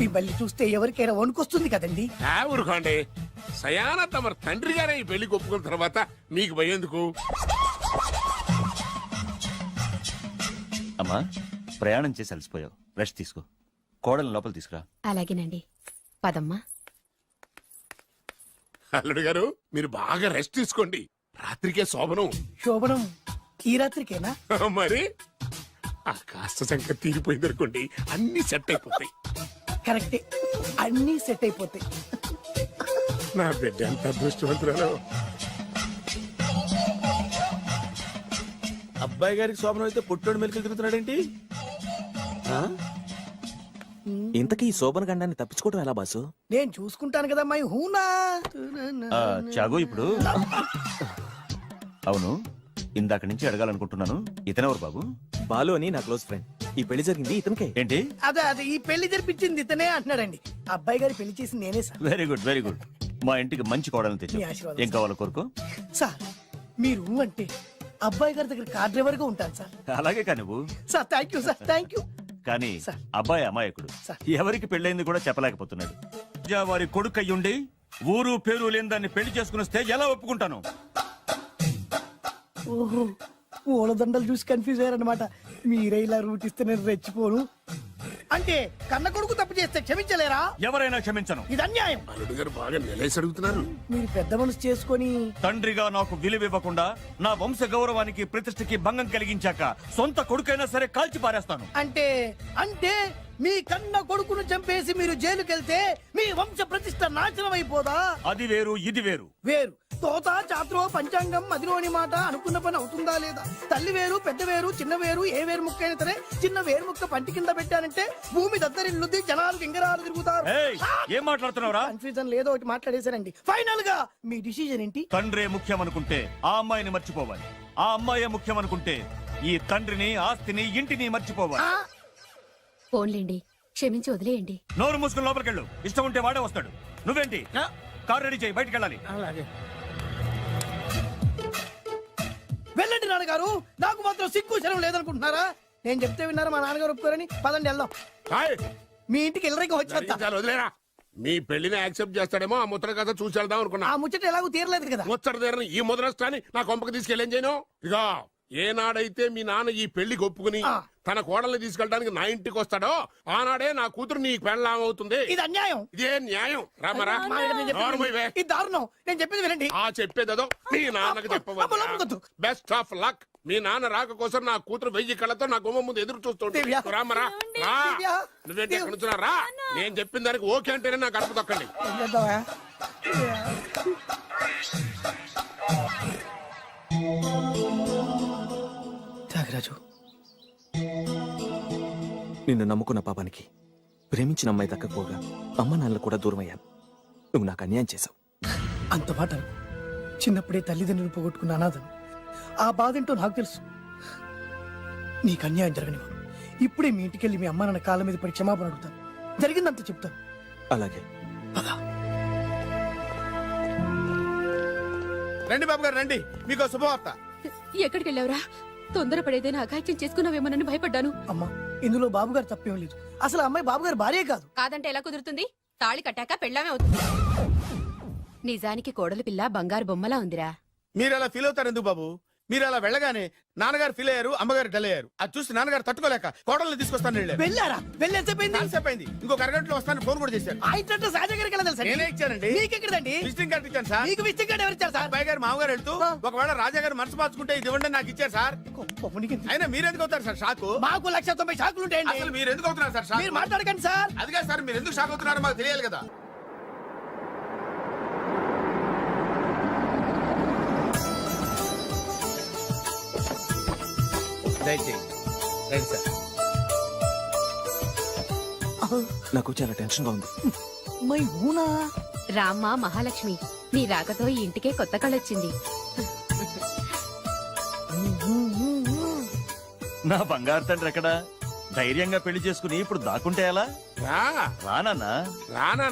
మిమ్మల్ని చూస్తే ఎవరికైనా వణుకొస్తుంది కదండి. ఊరుకోండి. సయానా తమ తండ్రి గారే ఈ పెళ్లి ఒప్పుకున్న తర్వాత మీకు భయందుకు? అమ్మా, ప్రయాణం చేసి అలసిపోయావు, రెస్ట్ తీసుకో. కోడలు లోపల తీసుకురా. అలాగేనండి, పదమ్మా. అల్లుడు గారు, మీరు బాగా రెస్ట్ తీసుకోండి. రాత్రికే శోభనం. శోభనం ఈ రాత్రికేనా? మరి ఆ కాస్త సంఖ్య తీరిపోయింది అనుకోండి, అన్ని సెట్ అయిపోతాయి. కరెక్టే, అన్ని సెట్ అయిపోతాయి. నా బిడ్డ ఎంత అదృష్టవంతురాలు. అబ్బాయి గారికి శోభనం అయితే పుట్టోడు మెలికలు తిరుగుతున్నాడేంటి? ఇంతకీ ఈ శోభన గండాన్ని తప్పించుకోవడం ఎలా బాసు? నేను చూసుకుంటాను కదా మై హూనా. చాగు ఇప్పుడు. అవును, ఇందాక నుంచి అడగాలనుకుంటున్నాను, ఇతనెవరు బాబు? బాలు అని నా క్లోజ్ ఫ్రెండ్. ఈ పెళ్లి జరిగింది ఇతనికే. ఏంటి? అదే ఈ పెళ్లి జరిపించింది ఇతనే అంటున్నాడండి. అబ్బాయి గారి పెళ్లి చేసింది నేనే sir. Very good, very good. మా ఇంటికి మంచి కోడలు తెచ్చు. మీ ఆశీర్వాదం ఏం కావాలో కోరుకో. సార్, మీరు అంటే అబ్బాయి గారి దగ్గర కార్ డ్రైవర్ గా ఉంటాను సార్. అలాగే కానీ నువ్వు. Sir thank you sir, thank you. కానీ అబ్బాయి అమాయకుడు, ఎవరికి పెళ్ళైంది కూడా చెప్పలేకపోతున్నాడు. వారి కొడుకు అయ్యుండి ఊరు పేరు లేని దాన్ని పెళ్లి చేసుకుని వస్తే ఎలా ఒప్పుకుంటాను? ఓహో, పూలదండలు చూసి కన్ఫ్యూజ్ అయ్యారనమాట. మీరే ఇలా రూట్ ఇస్తే నేను రెచ్చిపోను. అంటే కన్న కొడుకు తప్పు చేస్తే క్షమించలేరా? ఎవరైనా క్షమించను. ఇది అన్యాయం. అల్లుడు గారు బాగా నిలేసి అడుగుతున్నారు. మీరు పెద్ద మనసు చేసుకొని తండ్రిగా నాకు విలువ ఇవ్వకుండా నా వంశ గౌరవానికి ప్రతిష్టకి భంగం కలిగించాక సొంత కొడుకైనా సరే కాల్చి పారేస్తాను. అంటే మీ కన్న కొడుకును చంపేసి మీరు జైలుకెళ్తే మీ వంశ ప్రతిష్ట నాశనం అయిపోదా? అది వేరు, ఇది వేరు. వేరు. తోత చాత్రో పంచాంగం మదిలోని మాట అనుకున్న పని అవుతుందా లేదా? తల్లి వేరు, పెద్ద వేరు, చిన్న వేరు, ఏ వేరు ముక్క అయినా సరే చిన్న వేరు ముక్క పంటి కింద పెట్టానంటే భూమి దద్దరిల్లుద్ది, జనాలు గింగరాలు తిరుగుతారు. ఏం మాట్లాడుతున్నావురా? కన్ఫ్యూజన్ లేదో ఒకటి మాట్లాడేశారండి. ఫైనల్ గా మీ డిసిజన్ ఏంటి? తండ్రే ముఖ్యం అనుకుంటే ఆ అమ్మాయిని మర్చిపోవాలి. ఆ అమ్మాయే ముఖ్యం అనుకుంటే ఈ తండ్రిని, ఆస్తిని, ఇంటిని మర్చిపోవాలి. ఫోన్లేండి, క్షమించి వదిలేయండి. నోరు మూసుకుని లోపలికెళ్ళు. ఇష్టం ఉంటే వాడే వస్తాడు. నువ్వేంటి? కార్ రెడీ చేయి, బయటికి వెళ్ళాలి. అలాగే. వెళ్ళండి నాన్నగారు, నాకు మాత్రం సిగ్గు శరం లేదనుకుంటున్నారా? నేను చెప్తే విన్నారా మా నాన్నగారు ఒప్పుకోరని? పదండి వెళ్దాం. మీ ఇంటికి వెళ్ళరికి వచ్చేస్తా. వదిలేరా, మీ పెళ్లిని యాక్సెప్ట్ చేస్తాడేమో ఆ ముద్ర కథ చూసి వెళ్దాం అనుకున్నా. ఆ ముచ్చట ఎలాగో తీరలేదు కదా. ముచ్చట తీరని ఈ ముద్రష్టాన్ని నా కొంపకి తీసుకెళ్ళేం చేయను. ఇక ఏనాడైతే మీ నాన్న ఈ పెళ్లికి ఒప్పుకుని తన కోడల్ని తీసుకెళ్ళడానికి నా ఇంటికి వస్తాడో ఆనాడే నా కూతురు నీ పెళ్ళాం అవుతుంది. ఇది అన్యాయం. ఇదే న్యాయం. రామరా, ఇది దారుణం. నేను చెప్పేది వినండి. ఆ చెప్పేదో మీ నాన్నకు చెప్పవచ్చు. Best of luck. మీ నాన్న రాక కోసం నా కూతురు 1000 కళ్ళతో నా గుమ్మ ముందు ఎదురు చూస్తుంటే దివ్య. రామరా రా దివ్య. నువ్వేంటి ఎక్కడ నుంచున్నా? రా నేను చెప్పిన దానికి ఓకే అంటేనే నా గడప తొక్కండి. ఏం చేద్దామా? త్యాగరాజు, నిన్ను నమ్ముకున్న పాపానికి ప్రేమించిన అమ్మాయి దక్కకపోగా అమ్మ నాన్నలు కూడా దూరం అయ్యాను. నువ్వు నాకు అన్యాయం చేశావు. అంత మాట అనకు. చిన్నప్పుడే తల్లిదండ్రులు పోగొట్టుకున్న అనాథను. ఆ బాధ ఏంటో నాకు తెలుసు. నీకు అన్యాయం జరగనివ్వను. ఇప్పుడే మీ ఇంటికి వెళ్ళి మీ అమ్మ నాన్న కాళ్ళ మీద పడి క్షమాపణ అడుగుతాను. జరిగిందంత చెప్తాను. అలాగే. రండి బాబు గారు రండి, మీకు శుభవార్త. ఎక్కడికి వెళ్ళావురా? తొందరపడేదైనా అఘాయిత్యం చేసుకున్నావేమోనని భయపడ్డాను. అమ్మా, ఇందులో బాబు గారు తప్పేం లేదు. అసలు ఆ అమ్మాయి బాబు గారు భార్యే కాదు. కాదంటే ఎలా కుదురుతుంది? తాళి కట్టాక పెళ్ళామే అవుతుంది. నిజానికి కోడలి పిల్ల బంగారు బొమ్మలా ఉందిరా. మీరు అలా ఫీల్ అవుతారు ఎందుకు బాబు? మీరు అలా వెళ్ళగానే నాన్నగారు ఫీల్ అయ్యారు, అమ్మగారు డల్ అయ్యారు. అది చూసి నాన్నగారు తట్టుకోలేక కోడల్ని తీసుకొస్తాను వెళ్ళారు. వెళ్ళారా? వెళ్ళేసేపోయింది. ఇంకొక అరగంటలో వస్తాను ఫోన్ కూడా చేశారు. ఆ ఇంట్లో సహజ గారికి ఎలా తెలుసండి? నేనే ఇచ్చానండి. మీకెక్కడండి? విజిటింగ్ కార్డు ఇచ్చాను సార్. మీకు విజిటింగ్ కార్డు ఎవరు ఇచ్చారు సార్? అబ్బాయి గారు మామగారు వెళ్తూ ఒకవేళ రాజా గారు మనసు మార్చుకుంటే ఇది ఇవ్వండి నాకు ఇచ్చారు సార్. అయినా మీరు ఎందుకు అవుతారు సార్ షాక్? మాకు 190 షాకులు ఉంటాయండి. అసలు మీరు ఎందుకు అవుతున్నారు సార్ షాక్? మీరు మాట్లాడకండి సార్. అదిగా సార్, మీరు ఎందుకు షాక్ అవుతున్నారో మాకు తెలియాలి కదా. నాకు చాలా టెన్షన్ గా ఉంది. మై హూనా. రామ్మ మహాలక్ష్మి, నీ రాకతో ఈ ఇంటికే కొత్త కళొచ్చింది. నా బంగారు తండ్రి ఎక్కడా? ధైర్యంగా పెళ్లి చేసుకుని ఇప్పుడు దాక్కుంటే ఎలా? రా రానన్నా. రానా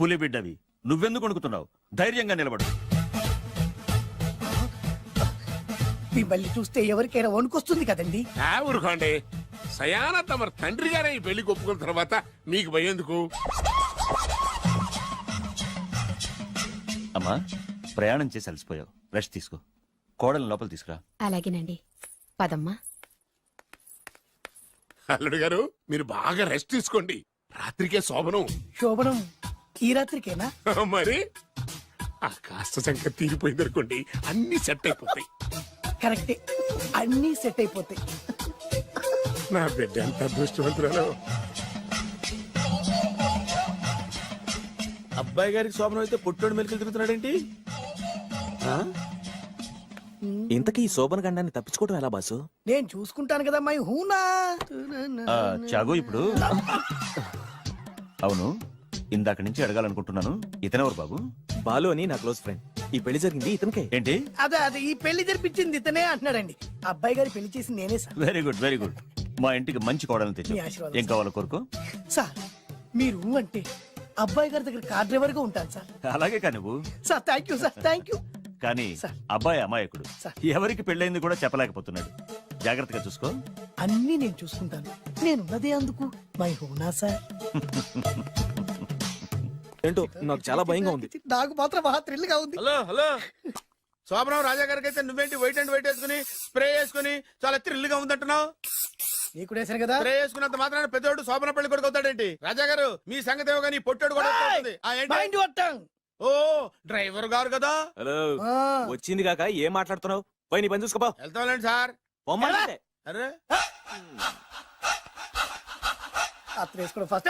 పులి బిడ్డవి, నువ్వెందుకు వణుకుతున్నావు? ధైర్యంగా నిలబడు. మిమ్మల్ని చూస్తే ఎవరికైనా వణుకొస్తుంది కదండి. ఊరుకోండి. సయాన తమ తండ్రి గారే ఈ పెళ్లి ఒప్పుకున్న తర్వాత మీకు భయందుకు? అమ్మా, ప్రయాణం చేసి అలసిపోయావు, రెస్ట్ తీసుకో. కోడలు లోపల తీసుకురా. అలాగేనండి, పదమ్మా. అల్లుడు గారు మీరు బాగా రెస్ట్ తీసుకోండి. రాత్రికే శోభనం. శోభనం ఈ రాత్రికేనా? మరి ఆ కాస్త సంఖ్య తీరిపోయింది అనుకోండి, అన్ని సెట్ అయిపోతాయి. కరెక్టే, అన్ని సెట్ అయిపోతాయి. నా బిడ్డ ఎంత అదృష్టవంతురాలు. అబ్బాయి గారికి శోభనం అయితే పుట్టోడు మెలికలు తిరుగుతున్నాడేంటి? ఇంతకీ ఈ శోభన గండాన్ని తప్పించుకోవడం ఎలా బాసు? నేను చూసుకుంటాను కదా మై హూనా. చాగు ఇప్పుడు. అవును, ఇందాక నుంచి అడగాలనుకుంటున్నాను, ఇతనెవరు బాబు? బాలు అని నా క్లోజ్ ఫ్రెండ్. ఈ పెళ్లి జరిగింది ఇతనికే. ఏంటి? అదే ఈ పెళ్లి జరిపించింది ఇతనే అంటున్నాడండి. అబ్బాయి గారి పెళ్లి చేసింది నేనే sir. Very good, very good. మా ఇంటికి మంచి కోడలను తెచ్చు. మీ ఆశీర్వాదం ఏం కావాలో కోరుకో. సార్ మీరు అంటే అబ్బాయి గారి దగ్గర కార్ డ్రైవర్ గా ఉంటాను సార్. అలాగే కా నువ్వు. Sir thank you sir, thank you. కానీ అబ్బాయి అమాయకుడు, ఎవరికి పెళ్ళైంది కూడా చెప్పలేకపోతున్నాడు. జాగ్రత్తగా చూసుకో. అన్ని నేను చూసుకుంటాను. నేనున్నదే అందుకు మై హూనా సార్. ఏంటో నాకు చాలా భయంగా ఉంది. నాకు మాత్రం బాగా థ్రిల్ గా ఉంది. హలో శోభనం రాజా గారికి అయితే నువ్వేంటి వైట్ అండ్ వైట్ వేసుకుని స్ప్రే వేసుకుని చాలా థ్రిల్ గా ఉందంటున్నావు? నీకు వేసాను కదా. స్ప్రే వేసుకున్నంత మాత్రాన పెద్దోడు శోభన పెళ్లి కొడుకు అవుతాడేంటి? రాజా గారు మీ సంగతి ఏమో కానీ పొట్టోడు కూడా అవుతుంది. మైండ్ వట్టాం. ఓ డ్రైవర్ గారు కదా. హలో, వచ్చింది కాక ఏం మాట్లాడుతున్నావు? పోయి నీ పని చూసుకోపో. వెళ్తాంలేండి సార్. అరే అత్ర వేసుకోవడం ఫస్ట్.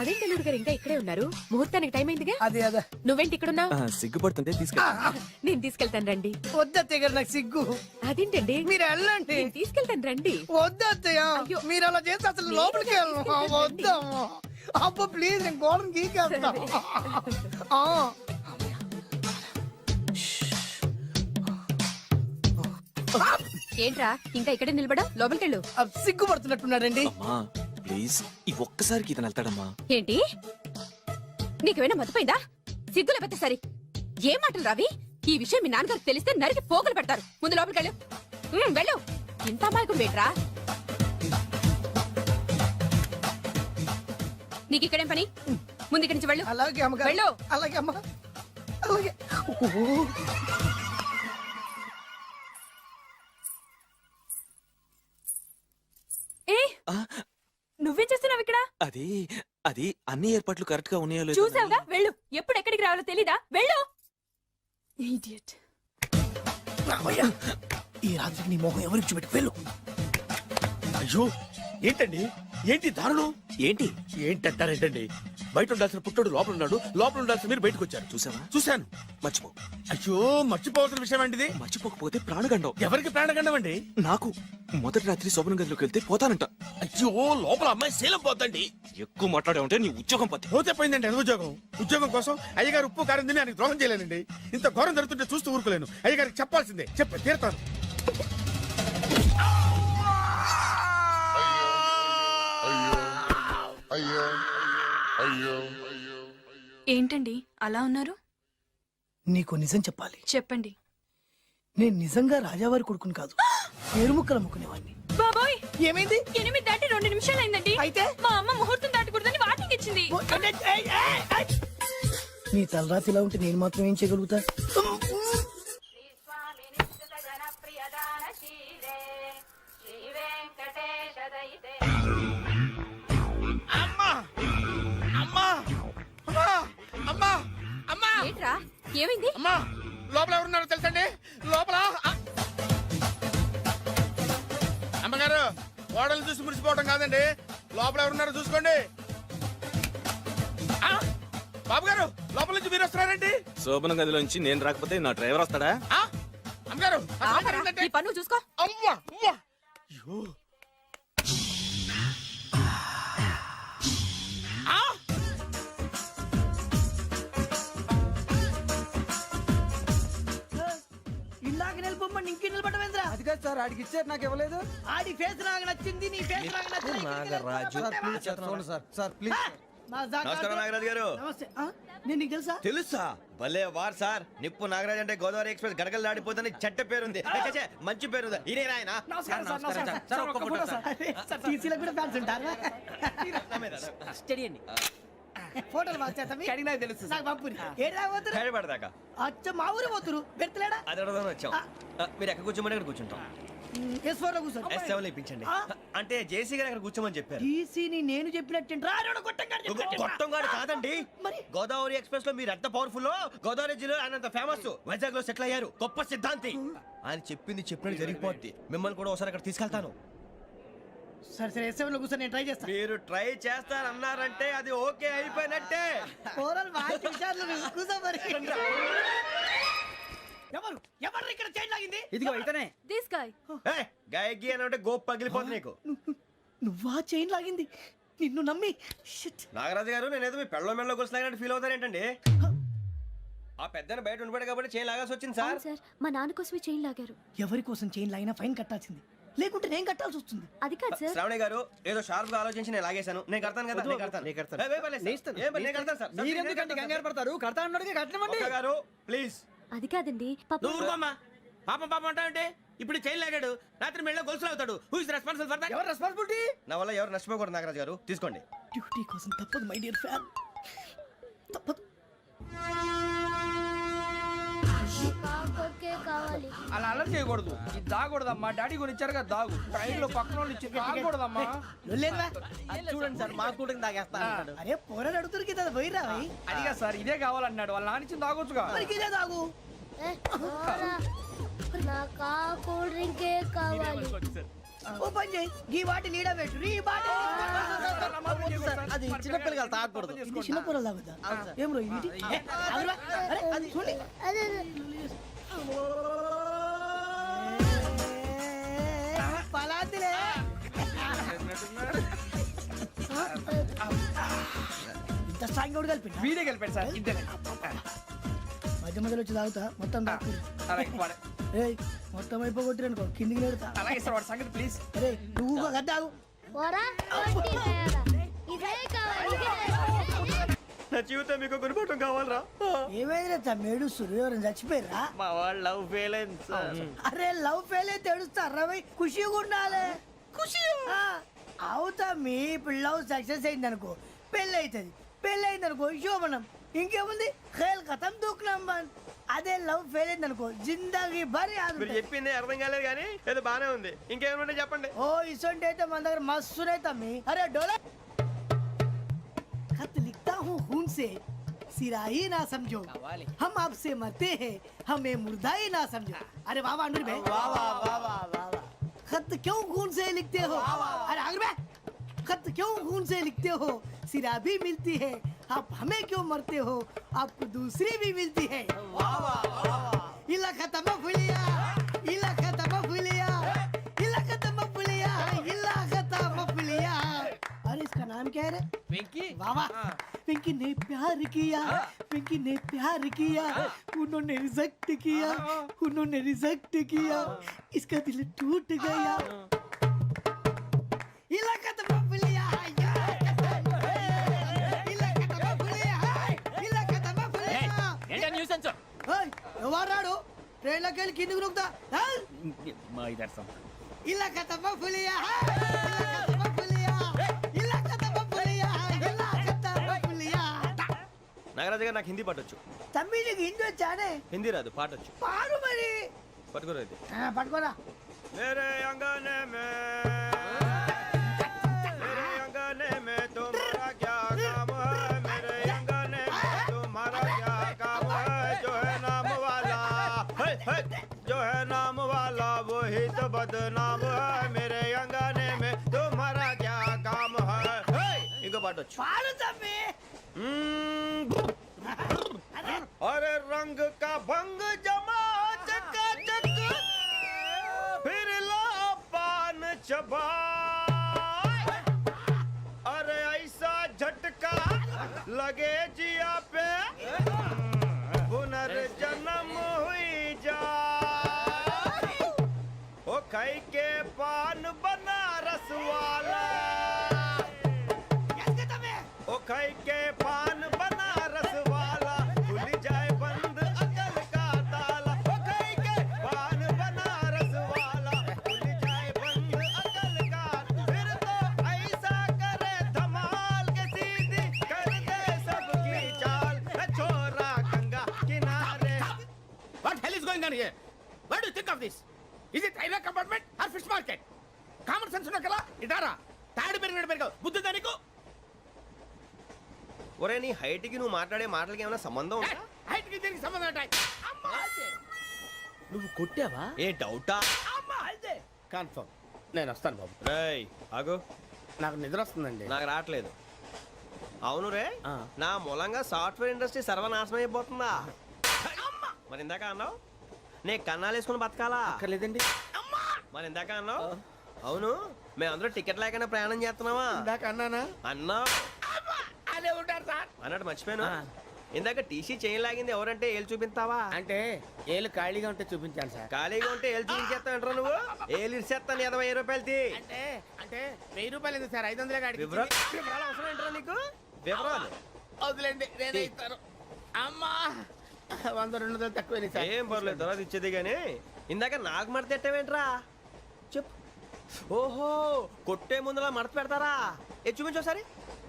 అదేంటి అల్లుడు గారు ఇంకా ఇక్కడే ఉన్నారు? ముహూర్తానికి టైం అయిందిగా. అదే నువ్వేంటి ఇక్కడున్నావు? సిగ్గుపడుతుంటే తీసుకెళ్ళి. నేను తీసుకెళ్తాను రండి. వద్దత్తయ్య గారు, నాకు సిగ్గు. అదేంటండి? మీరు వెళ్ళండి. నేను తీసుకెళ్తాను రండి. వద్దత్తయ్య, మీరు అలా చేస్తే అసలు లోపలికి వెళ్ళను. వద్దమ్మా. అబ్బో ప్లీజ్, నేను గోడను గీకేస్తా. ఏంట్రా ఇంకా ఇక్కడే నిలబడా? లోపలికెళ్ళు. సిగ్గుపడుతున్నట్టున్నాడండి. ప్లీజ్, ఈ ఒక్కసారికి ఇతను వెళ్తాడమ్మా. ఏంటి? నీకేమైనా మతిపోయిందా? సిగ్గు లేకపోతే సరే. ఏ మాటలు రావి? ఈ విషయం మీ నాన్నగారికి తెలిస్తే నరికి పోగులు పెడతారు. ముందు లోపలికి వెళ్ళు. వెళ్ళు. ఇంత అమాయకుడు వేట్రా? నీకు ఇక్కడేం పని? ముందు ఇక్కడి నుంచి వెళ్ళు. అలాగే అమ్మగారు. వెళ్ళు. అలాగే అమ్మ. అలాగే. ఓ. ఏ నువ్వేం చేస్తున్నావు ఇక్కడ? అది అది అన్ని ఏర్పాట్లు కరెక్ట్ గా ఉన్నాయో లేదో చూసావుగా? వెళ్ళు. ఎప్పుడు ఎక్కడికి రావాలో తెలీదా? వెళ్ళు. ఇడియట్. రామయ్య, ఈ రాత్రికి నీ మొహం ఎవరికి చూపెట్టుకు వెళ్ళు. అయ్యో ఏంటండి, ఏంటి దారుణం? ఏంటి ఏంటంటారేంటండి? బయట ఉండాల్సిన పుట్టోడు లోపల ఉన్నాడు, లోపల ఉండాల్సిన మీరు బయటకు వచ్చారు. చూసావా? చూశాను. మర్చిపో. అయ్యో మర్చిపోవాల్సిన విషయం అండి ఇది. మర్చిపోకపోతే ప్రాణగండం. ఎవరికి ప్రాణగండం అండి? నాకు మొదటి రాత్రి శోభన గదిలోకి వెళ్తే పోతానంట. అయ్యో లోపల అమ్మాయి శీలం పోతండి. ఎక్కువ మాట్లాడే ఉంటే నీ ఉద్యోగం పోతే. పోతే పోయిందండి అది ఉద్యోగం. ఉద్యోగం కోసం అయ్యగారు ఉప్పు కారం తిని ఆయనకి ద్రోహం చేయలేనండి. ఇంత ఘోరం జరుగుతుంటే చూస్తూ ఊరుకోలేను. అయ్యగారికి చెప్పాల్సిందే, చెప్పి తీరుతాను. ఏంటండి అలా ఉన్నారు? నీకు నిజం చెప్పాలి. చెప్పండి. నేను నిజంగా రాజావారి కొడుకుని కాదు, పేరుముక్కలు అమ్ముకునేవాడిని. బాబోయ్, ఏమైంది? 8 దాటి 2 నిమిషాలు అయిందండి. అయితే మా అమ్మ ముహూర్తం దాటకూడదని వార్నింగ్ ఇచ్చింది. నీ తలరాతి ఇలా ఉంటే నేను మాత్రం ఏం చేయగలుగుతా? ఏంట్రా ఏమైంది? అమ్మా లోపల ఎవరున్నారో తెలుసండి? లోపల అమ్మగారు ఓడలు చూసి మురిసిపోవడం కాదండి, లోపల ఎవరున్నారో చూసుకోండి. బాబు గారు లోపల నుంచి మీరు వస్తున్నారండి. శోభన గదిలోంచి నేను రాకపోతే నా డ్రైవర్ వస్తాడా? అమ్మగారు ఈ పన్ను చూసుకో. అమ్మా అమ్మా. అయ్యో ఇలాగ నిలబొమ్మని ఇంకే నిలబడమేంద్రా? అది కాదు సార్, ఆడికి ఇచ్చారు నాకు ఇవ్వలేదు. ఆడి ఫేస్ నాకు నచ్చింది, నీ ఫేస్ నాకు నచ్చింది. Sir please. నమస్కారం నాగరాజు గారు. నమస్తే. నేను నీకు తెలుసా? తెలుసా? భలే వార్ సార్. నిప్పు నాగరాజ్ అంటే గోదావరి ఎక్స్ప్రెస్ గడగలు దాడిపోతుంది చెట్ట పేరుంది. ఛే, మంచి పేరుంది. ఈయన ఆయన నమస్కారం సార్. నమస్కారం సార్. ఒక్క ఫోటో సార్. సార్ టీసీలో కూడా ఫ్యాన్స్ ఉంటారా? స్టడీ అండి. ఫోటోలు మార్చేస్తాం. కడిగి నాకు తెలుసు. నాకు పంపుని. ఏడా పోతురు? హైదరాబాద్ అచ్చ మా ఊరు పోతురు. పెడతలేడా? అది అడగదామని వచ్చాం. మీరు ఎక్కడ కూర్చోమని అక్కడ కూర్చుంటాం. S4 లో కూర్చో. S7 ఇప్పించండి. అంటే జేసీ గారు అక్కడ కూర్చోమని చెప్పారు. టీసీని నేను చెప్పినట్టు గొట్టంగాడు కాదండి. మరి గోదావరి ఎక్స్ప్రెస్ లో మీరు ఎంత పవర్ఫుల్, గోదావరి జిల్లా ఆయన ఫేమస్, వైజాగ్ లో సెటిల్ అయ్యారు, గొప్ప సిద్ధాంతి. ఆయన చెప్పింది చెప్పినట్టు జరిగిపోద్ది. మిమ్మల్ని కూడా ఒకసారి అక్కడ తీసుకెళ్తాను. సరే సరే S7 లో కూర్చొని నేను ట్రై చేస్తాను. మీరు ట్రై చేస్తారన్నారంటే అది ఓకే అయిపోయినట్టే. కూర్చో మరి. ఎవరు ఎవరు ఇక్కడ చైన్ లాగింది? ఇదిగో ఇతనే. This guy. గాయకి అని అంటే గోప్ పగిలిపోతుంది నీకు. నువ్వా చైన్ లాగింది? నిన్ను నమ్మి. షిట్. నాగరాజు గారు నేనేదో మీ పెళ్ళ మెళ్ళ గురిసిలాగినట్టు ఫీల్ అవుతారేంటండి? ఆ పెద్ద బయట ఉండిపోయాడు కాబట్టి చైన్ లాగాల్సి వచ్చింది సార్. సార్ మా నాన్న కోసమే చైన్ లాగారు. ఎవరి కోసం చైన్ లాగినా ఫైన్ కట్టాల్సింది, లేకుంటే నేను కట్టాల్సి వస్తుంది. అది కాదు సార్. శ్రావణి గారు ఏదో షార్ప్ గా ఆలోచించి నేను లాగేశాను. నేను కడతాను కదా. నేను కడతాను. నేను కడతాను సార్. మీరెందుకంటే కంగారు పడతారు? కడతా అన్నాడుగా కట్టమండి. గారు ప్లీజ్. అది కాదండి పాపం పాపం అంటావంటే ఇప్పుడు చైన్ లాగాడు, రాత్రి మెళ్ళ గొలుసులు అవుతాడు. Who is responsible for that? ఎవరు రెస్పాన్సిబిలిటీ? నా వల్ల ఎవరు నష్టపోకూడదు నాగరాజు గారు, తీసుకోండి. డ్యూటీ కోసం తప్పదు మై డియర్ ఫ్యాన్, తప్పదు. అలా అలర్ చేయకూడదు. ఇది దాగకూడదమ్మా. డాడీ కొని ఇచ్చారు కదా దాగు. ట్రైన్ లో పక్కన వాళ్ళు ఇచ్చి దాగకూడదమ్మా. చూడండి సార్, మా కూడా దాగేస్తా. అరే పోరాడు అడుగుతారు కదా, పోయిరా. అదిగా సార్, ఇదే కావాలన్నాడు. వాళ్ళ నాన్న ఇచ్చింది తాగొచ్చుగా. ఇదే తాగు. ఓ పని చేయి, ఈ బాటి లీడ పెట్టు. ఈ బాటి అది చిన్నపిల్లలు తాగకూడదు. ఇది చిన్న పొరలు తాగుతా. ఏం రో ఇది? అరే అది చూడండి. పలాతిలే. ఇంత స్ట్రాంగ్ అవుట్ కలిపి వీడే కలిపాడు సార్. ఇద్దరే మధ్య మధ్యలో వచ్చి తాగుతా. మొత్తం మొత్తం అయిపోగొట్టిరనుకో కిందికి నేడుతా. అలాగే సార్, వాడి సంగతి ప్లీజ్. అరే నువ్వు గద్దాగు. నా జీవితం మీకు గురిపటం కావాలరా. ఏమైనా తమ్మేడు సురవరం చచ్చిపోయిరా? మా వాళ్ళు లవ్ ఫెయిల్ అయింది సార్. అరే లవ్ ఫెయిల్ అయితే ఏడుస్తారా? ఖుషిగా ఉండాలి. ఖుషి అవుతా మీ ఇప్పుడు లవ్ సక్సెస్ అయింది అనుకో పెళ్ళి అవుతుంది. పెళ్ళి అయింది అనుకో శోభనం. ఇంకేముంది ఖేల్ కథం దూకునాం బంద్. అదే లవ్ ఫెయిల్ అయింది అనుకో జిందాగీ భారీ. మీరు చెప్పింది అర్థం కాలేదు కానీ ఏదో బానే ఉంది. ఇంకేమైనా చెప్పండి. ఓ ఇసొంటి అయితే మన దగ్గర మస్తునే తమ్మి. అరే డోలా खत लिखता हूँ खून से सिरा ही ना समझो हम आपसे मरते हैं हमें मुर्दा ही ना समझो. अरे वाह वाह अनुर भाई वाह वाह वाह वाह वाह. खत क्यों खून से लिखते हो? अरे अनुर भाई खत क्यों खून से लिखते हो? सिरा भी मिलती है आप हमें क्यों मरते हो? आपको दूसरी भी मिलती है. वाह वाह वाह. इला खत्म फुलिया इला खत्म फुलिया इला खत्म फुलिया इला खत्म फुलिया. अरे इसका नाम क्या है रे? వెంకీ. वाह वाह. पिंकी ने प्यार किया पिंकी ने प्यार किया उन्होंने रिजेक्ट किया उन्होंने रिजेक्ट किया इसका दिल टूट गया. इलाका तो बबलिया इलाका तो बबलिया इलाका तो बबलिया. ఏంటా న్యూసెన్స్? ओए ఎవరాడు ట్రైన్ లోకి వెళ్ళి కిందికి నొక్కుతా. మా ఇదర్సం. इलाका तो बबलिया इलाका तो बबलिया इलाका तो बबलिया इलाका तो बबलिया. నాగరాజు గారు నాకు హిందీ పాటొచ్చు. తమ్మి నీకు హిందీ వచ్చానే? హిందీ రాదు, పాటొచ్చు. పాడు మరి. పట్టుకోలేదు. పట్టుకోరా. मेरे अंगने में मेरे अंगने में तुम्हारा क्या काम है? मेरे अंगने में तुम्हारा क्या काम है? जो है नाम वाला जो है नाम वाला वही तो बदनाम है. मेरे अंगने में तुम्हारा क्या काम है? इनको पाटो पाड़ो तम्मी. अरे रंग का भंग जमा चकाचक फिर ला पान चबा. अरे ऐसा झटका लगे जिया पे पुनर्जन्म हुई जा. ओ खाई के पान बनारस वाला ओ खाई के पान बनारस वाला खुल जाए बंद अकल का ताला. ओ खाई के पान बनारस वाला खुल जाए बंद अकल का. फिर तो ऐसा करे धमाल के सीधी कर दे सबकी चाल. छोरा गंगा किनारे. What hell is going on here? What do you think of this? Is it railway compartment or fish market? Common sense ఉన్న కదా ఇటారా. తాడు పెరిగినట్టు పెరిగావు. బుద్ధి దానికి. ఒరే నీ హైట్ కి నువ్వు మాట్లాడే మాటలకి ఏమైనా సంబంధం ఉందా? హైట్ కి దీనికి సంబంధం ఉంటాయి. నువ్వు కొట్టావా? ఏ డౌటా? కన్ఫర్మ్. నేను వస్తాను బాబు. రేయ్ ఆగు. నాకు నిద్ర వస్తుందండి. నాకు రావట్లేదు. అవును రే, నా మూలంగా సాఫ్ట్వేర్ ఇండస్ట్రీ సర్వనాశనం అయిపోతుందా? మరి ఇందాక అన్నావు నే కన్నాలు వేసుకుని బతకాలా? అక్కర్లేదండి. మరి ఇందాక అన్నావు అవును మేమందరూ టికెట్ లేకుండా ప్రయాణం చేస్తున్నావా? ఇందాక అన్నానా? అన్నావు. అదే ఉంటారు సార్. అన్నట్టు మర్చిపోయాను. ఇందాక టీసీ చైన్ లాగింది ఎవరంటే ఏళ్ళు చూపిస్తావా? అంటే ఏళ్ళు ఖాళీగా ఉంటే చూపించాను సార్. ఖాళీగా ఉంటే ఏళ్ళు చూపించేస్తానంటారా నువ్వు? ఏళ్ళు ఇచ్చేస్తాను 20 రూపాయలు తీ. అంటే అంటే 1000 రూపాయలు ఎందుకు సార్? 500 కాడికి. వివరాలు అవసరం ఏంటరా నీకు? వివరాలు వదిలేండి నేనే ఇస్తాను. అమ్మా 100-200 తక్కువ సార్. ఏం పర్లేదు తర్వాత ఇచ్చేది కానీ ఇందాక నాకు మడత పెట్టావేంట్రా? చెప్పు. ఓహో కొట్టే ముందులా మడత పెడతారా? ఏ చూపించు ఒకసారి.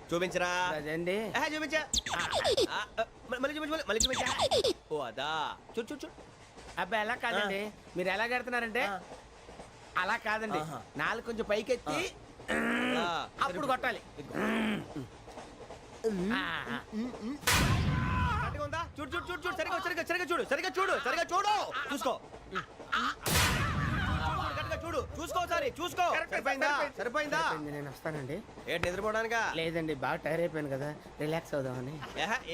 చూపించరా? అదండి. చూపించా. మళ్ళీ చూపించు మళ్ళీ చూపించా. ఓ అదా చూడు చూడు చూడు. అబ్బాయి ఎలా కాదండి, మీరు ఎలా కడుతున్నారంటే అలా కాదండి. నాలుగు కొంచెం పైకెత్తి అప్పుడు కొట్టాలి. చూడు చూడు చూడు చూడు సరిగా సరిగా సరిగా చూడు సరిగా చూడు సరిగా చూడు చూసుకో. చూడు చూసుకో సారి చూసుకో. సరిపోయిందా? సరిపోయిందా? నేను వస్తానండి. ఏంటి నిద్రపోవడానికా? లేదండి బాగా టైర్ అయిపోయాను కదా రిలాక్స్ అవుదామని.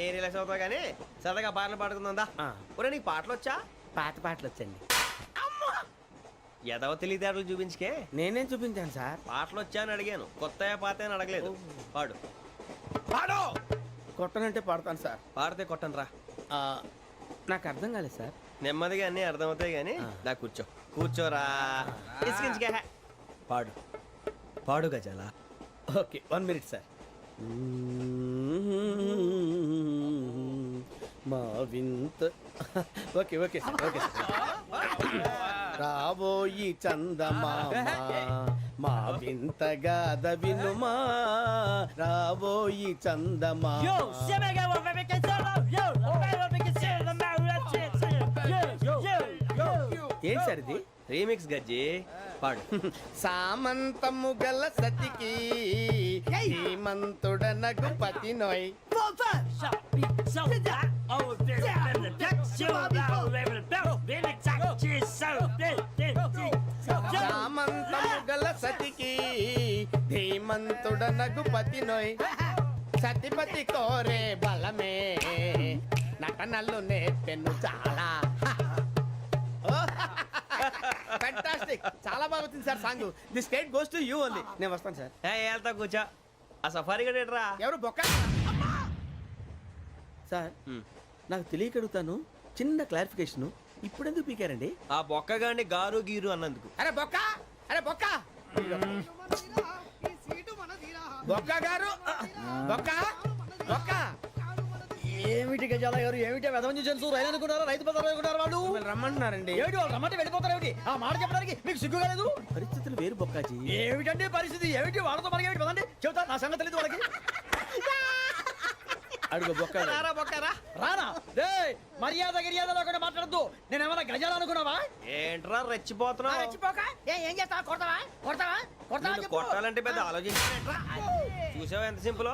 ఏ రిలాక్స్ అవుతావు కానీ సరదాగా పాటలు పాడుకుందా? ఒరే నీకు పాటలు వచ్చా? పాత పాటలు వచ్చండి. ఎదవ తెలివితేటలు చూపించుకే. నేనేం చూపించాను సార్? పాటలు వచ్చా అని అడిగాను, కొత్త పాత అని అడగలేదు. పాడు పాడు. కొట్టనంటే పాడతాను సార్. పాడితే కొట్టను రా. నాకు అర్థం కాలేదు సార్. నెమ్మదిగా అన్నీ అర్థమవుతాయి కానీ దా కూర్చో. కూర్చోరా. పాడు పాడు గజాల. Okay 1 minute sir. మా వింత ఓకే ఓకే ఓకే రాబోయి చందమామ మా వింత గాథ వినుమా రాబోయి చందమామ ఏంటి సార్ ఇది రీమిక్స్ గజ్జి పాడు సామంతము గల సతికి హేమంతుడనగు పతి నోయ్ సామంతము గల సతికి ధీమంతుడనగు పతి నోయ్ సతిపతి కోరే బలమే నటనలు నేర్పెను చాలా ఫ్యాంటాస్టిక్ చాలా బాగా వచ్చింది sir song the state goes to you only నేను వస్తాను సార్ వెళ్తా కూర్చో ఆ సఫారీ గడేట్రా ఎవరు బొక్క సార్ నాకు తెలియక అడుగుతాను చిన్న క్లారిఫికేషన్ ఇప్పుడు ఎందుకు పీకారండి ఆ బొక్కగాని గారు గీరు అన్నందుకు అరే బొక్క అరే బొక్క బొక్క గారు బొక్క బొక్క ఏమిటి గజాల గారు ఏమిటి వెదవని తెలుసు రైలు అనుకున్నారా రైతు బజార్ అనుకున్నారు వాళ్ళు రమ్మంటున్నారండి ఏమిటి వాళ్ళు రమ్మంటే వెళ్ళిపోతారు ఏమిటి ఆ మాట చెప్పడానికి మీకు సిగ్గు కాలేదు పరిస్థితులు వేరు బొక్కాజీ ఏమిటండి పరిస్థితి ఏమిటి వాళ్ళతో మనకి ఏమిటి పదండి చెబుతా నా సంగతి తెలియదు వాళ్ళకి అడుగు బొక్క రారా బొక్కరా రానా రే మర్యాద గిర్యాద లేకుండా మాట్లాడద్దు నేను ఏమైనా గజాలు అనుకున్నావా ఏంట్రా రెచ్చిపోతున్నావు రెచ్చిపోక ఏం చేస్తావా కొడతావా కొడతావా కొడతావా నిన్ను కొట్టాలంటే పెద్ద ఆలోచించానేంట్రా చూసావా ఎంత సింపుల్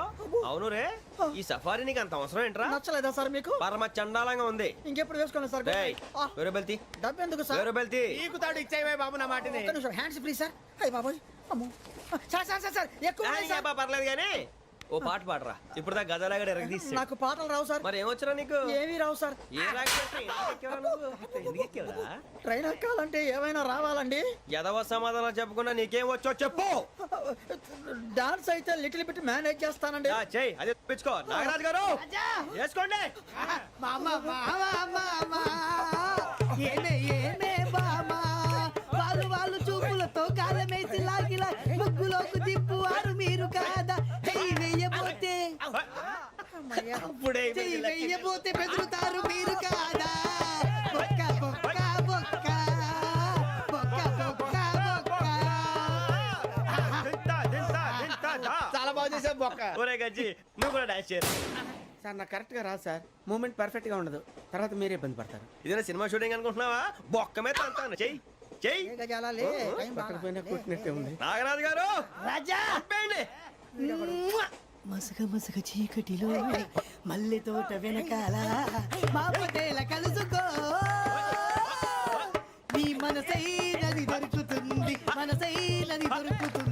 అవును రే ఈ సఫారీ నీకు అంత అవసరం ఏంట్రా నచ్చలేదా సార్ మీకు పరమ చండాలంగా ఉంది ఇంకెప్పుడు వేసుకోండి సార్ వేరే బెల్తి డబ్బు ఎందుకు సార్ వేరే బెల్తి నీకు తాడు ఇచ్చేవే బాబు నా మాటని ఒక్క నిమిషం హ్యాండ్స్ ఫ్రీ సార్ అయ్యి బాబోయ్ అమ్మో సార్ సార్ సార్ సార్ ఎక్కువ ఉన్నాయి సార్. పర్లేదు కానీ ఓ పాట పాడరా ఇప్పుడు దా గదలాగడ ఎరగదీసి నాకు పాటలు రావు సార్ మరి ఏమొచ్చరా నీకు ఏమీ రావు సార్ ఏ ఎందుకు ఎక్కేవరా ట్రైన్ ఎక్కాలంటే ఏమైనా రావాలండి ఎదవ సమాధానం చెప్పకుండా నీకేం వచ్చో చెప్పు డాన్స్ అయితే లిటిల్ బిట్ మేనేజ్ చేస్తానండి చెయ్యి అదే తెప్పించుకో నాగరాజు గారు వేసుకోండి వాళ్ళు చూపులతో కాలమేసి లాగిలా ముగ్గులోకి దిప్పువారు మీరు కాదా చెయ్యి వెయ్యబోతే చెయ్యి వెయ్యబోతే బెదురుతారు మీరు కాదా బొక్క బొక్క బొక్క బొక్క బొక్క బొక్క చాలా బాగా చేసావు బొక్క ఒరే గజ్జి నువ్వు కూడా డాన్స్ చేయరు సార్ నాకు కరెక్ట్ గా రాదు సార్ మూమెంట్ పర్ఫెక్ట్ గా ఉండదు తర్వాత మీరే ఇబ్బంది పడతారు ఇదేనా సినిమా షూటింగ్ అనుకుంటున్నావా బొక్క మీద అంటాను చెయ్యి చెయ్యి పక్కన పోయినా కొట్టినట్టే ఉంది నాగరాజు గారు రాజా చెప్పండి మసగ మసగ చీకటిలో మల్లె తోట వెనకాల మా పటేల కలుసుకో నీ మనసైనది దొరుకుతుంది మనసైనది దొరుకుతుంది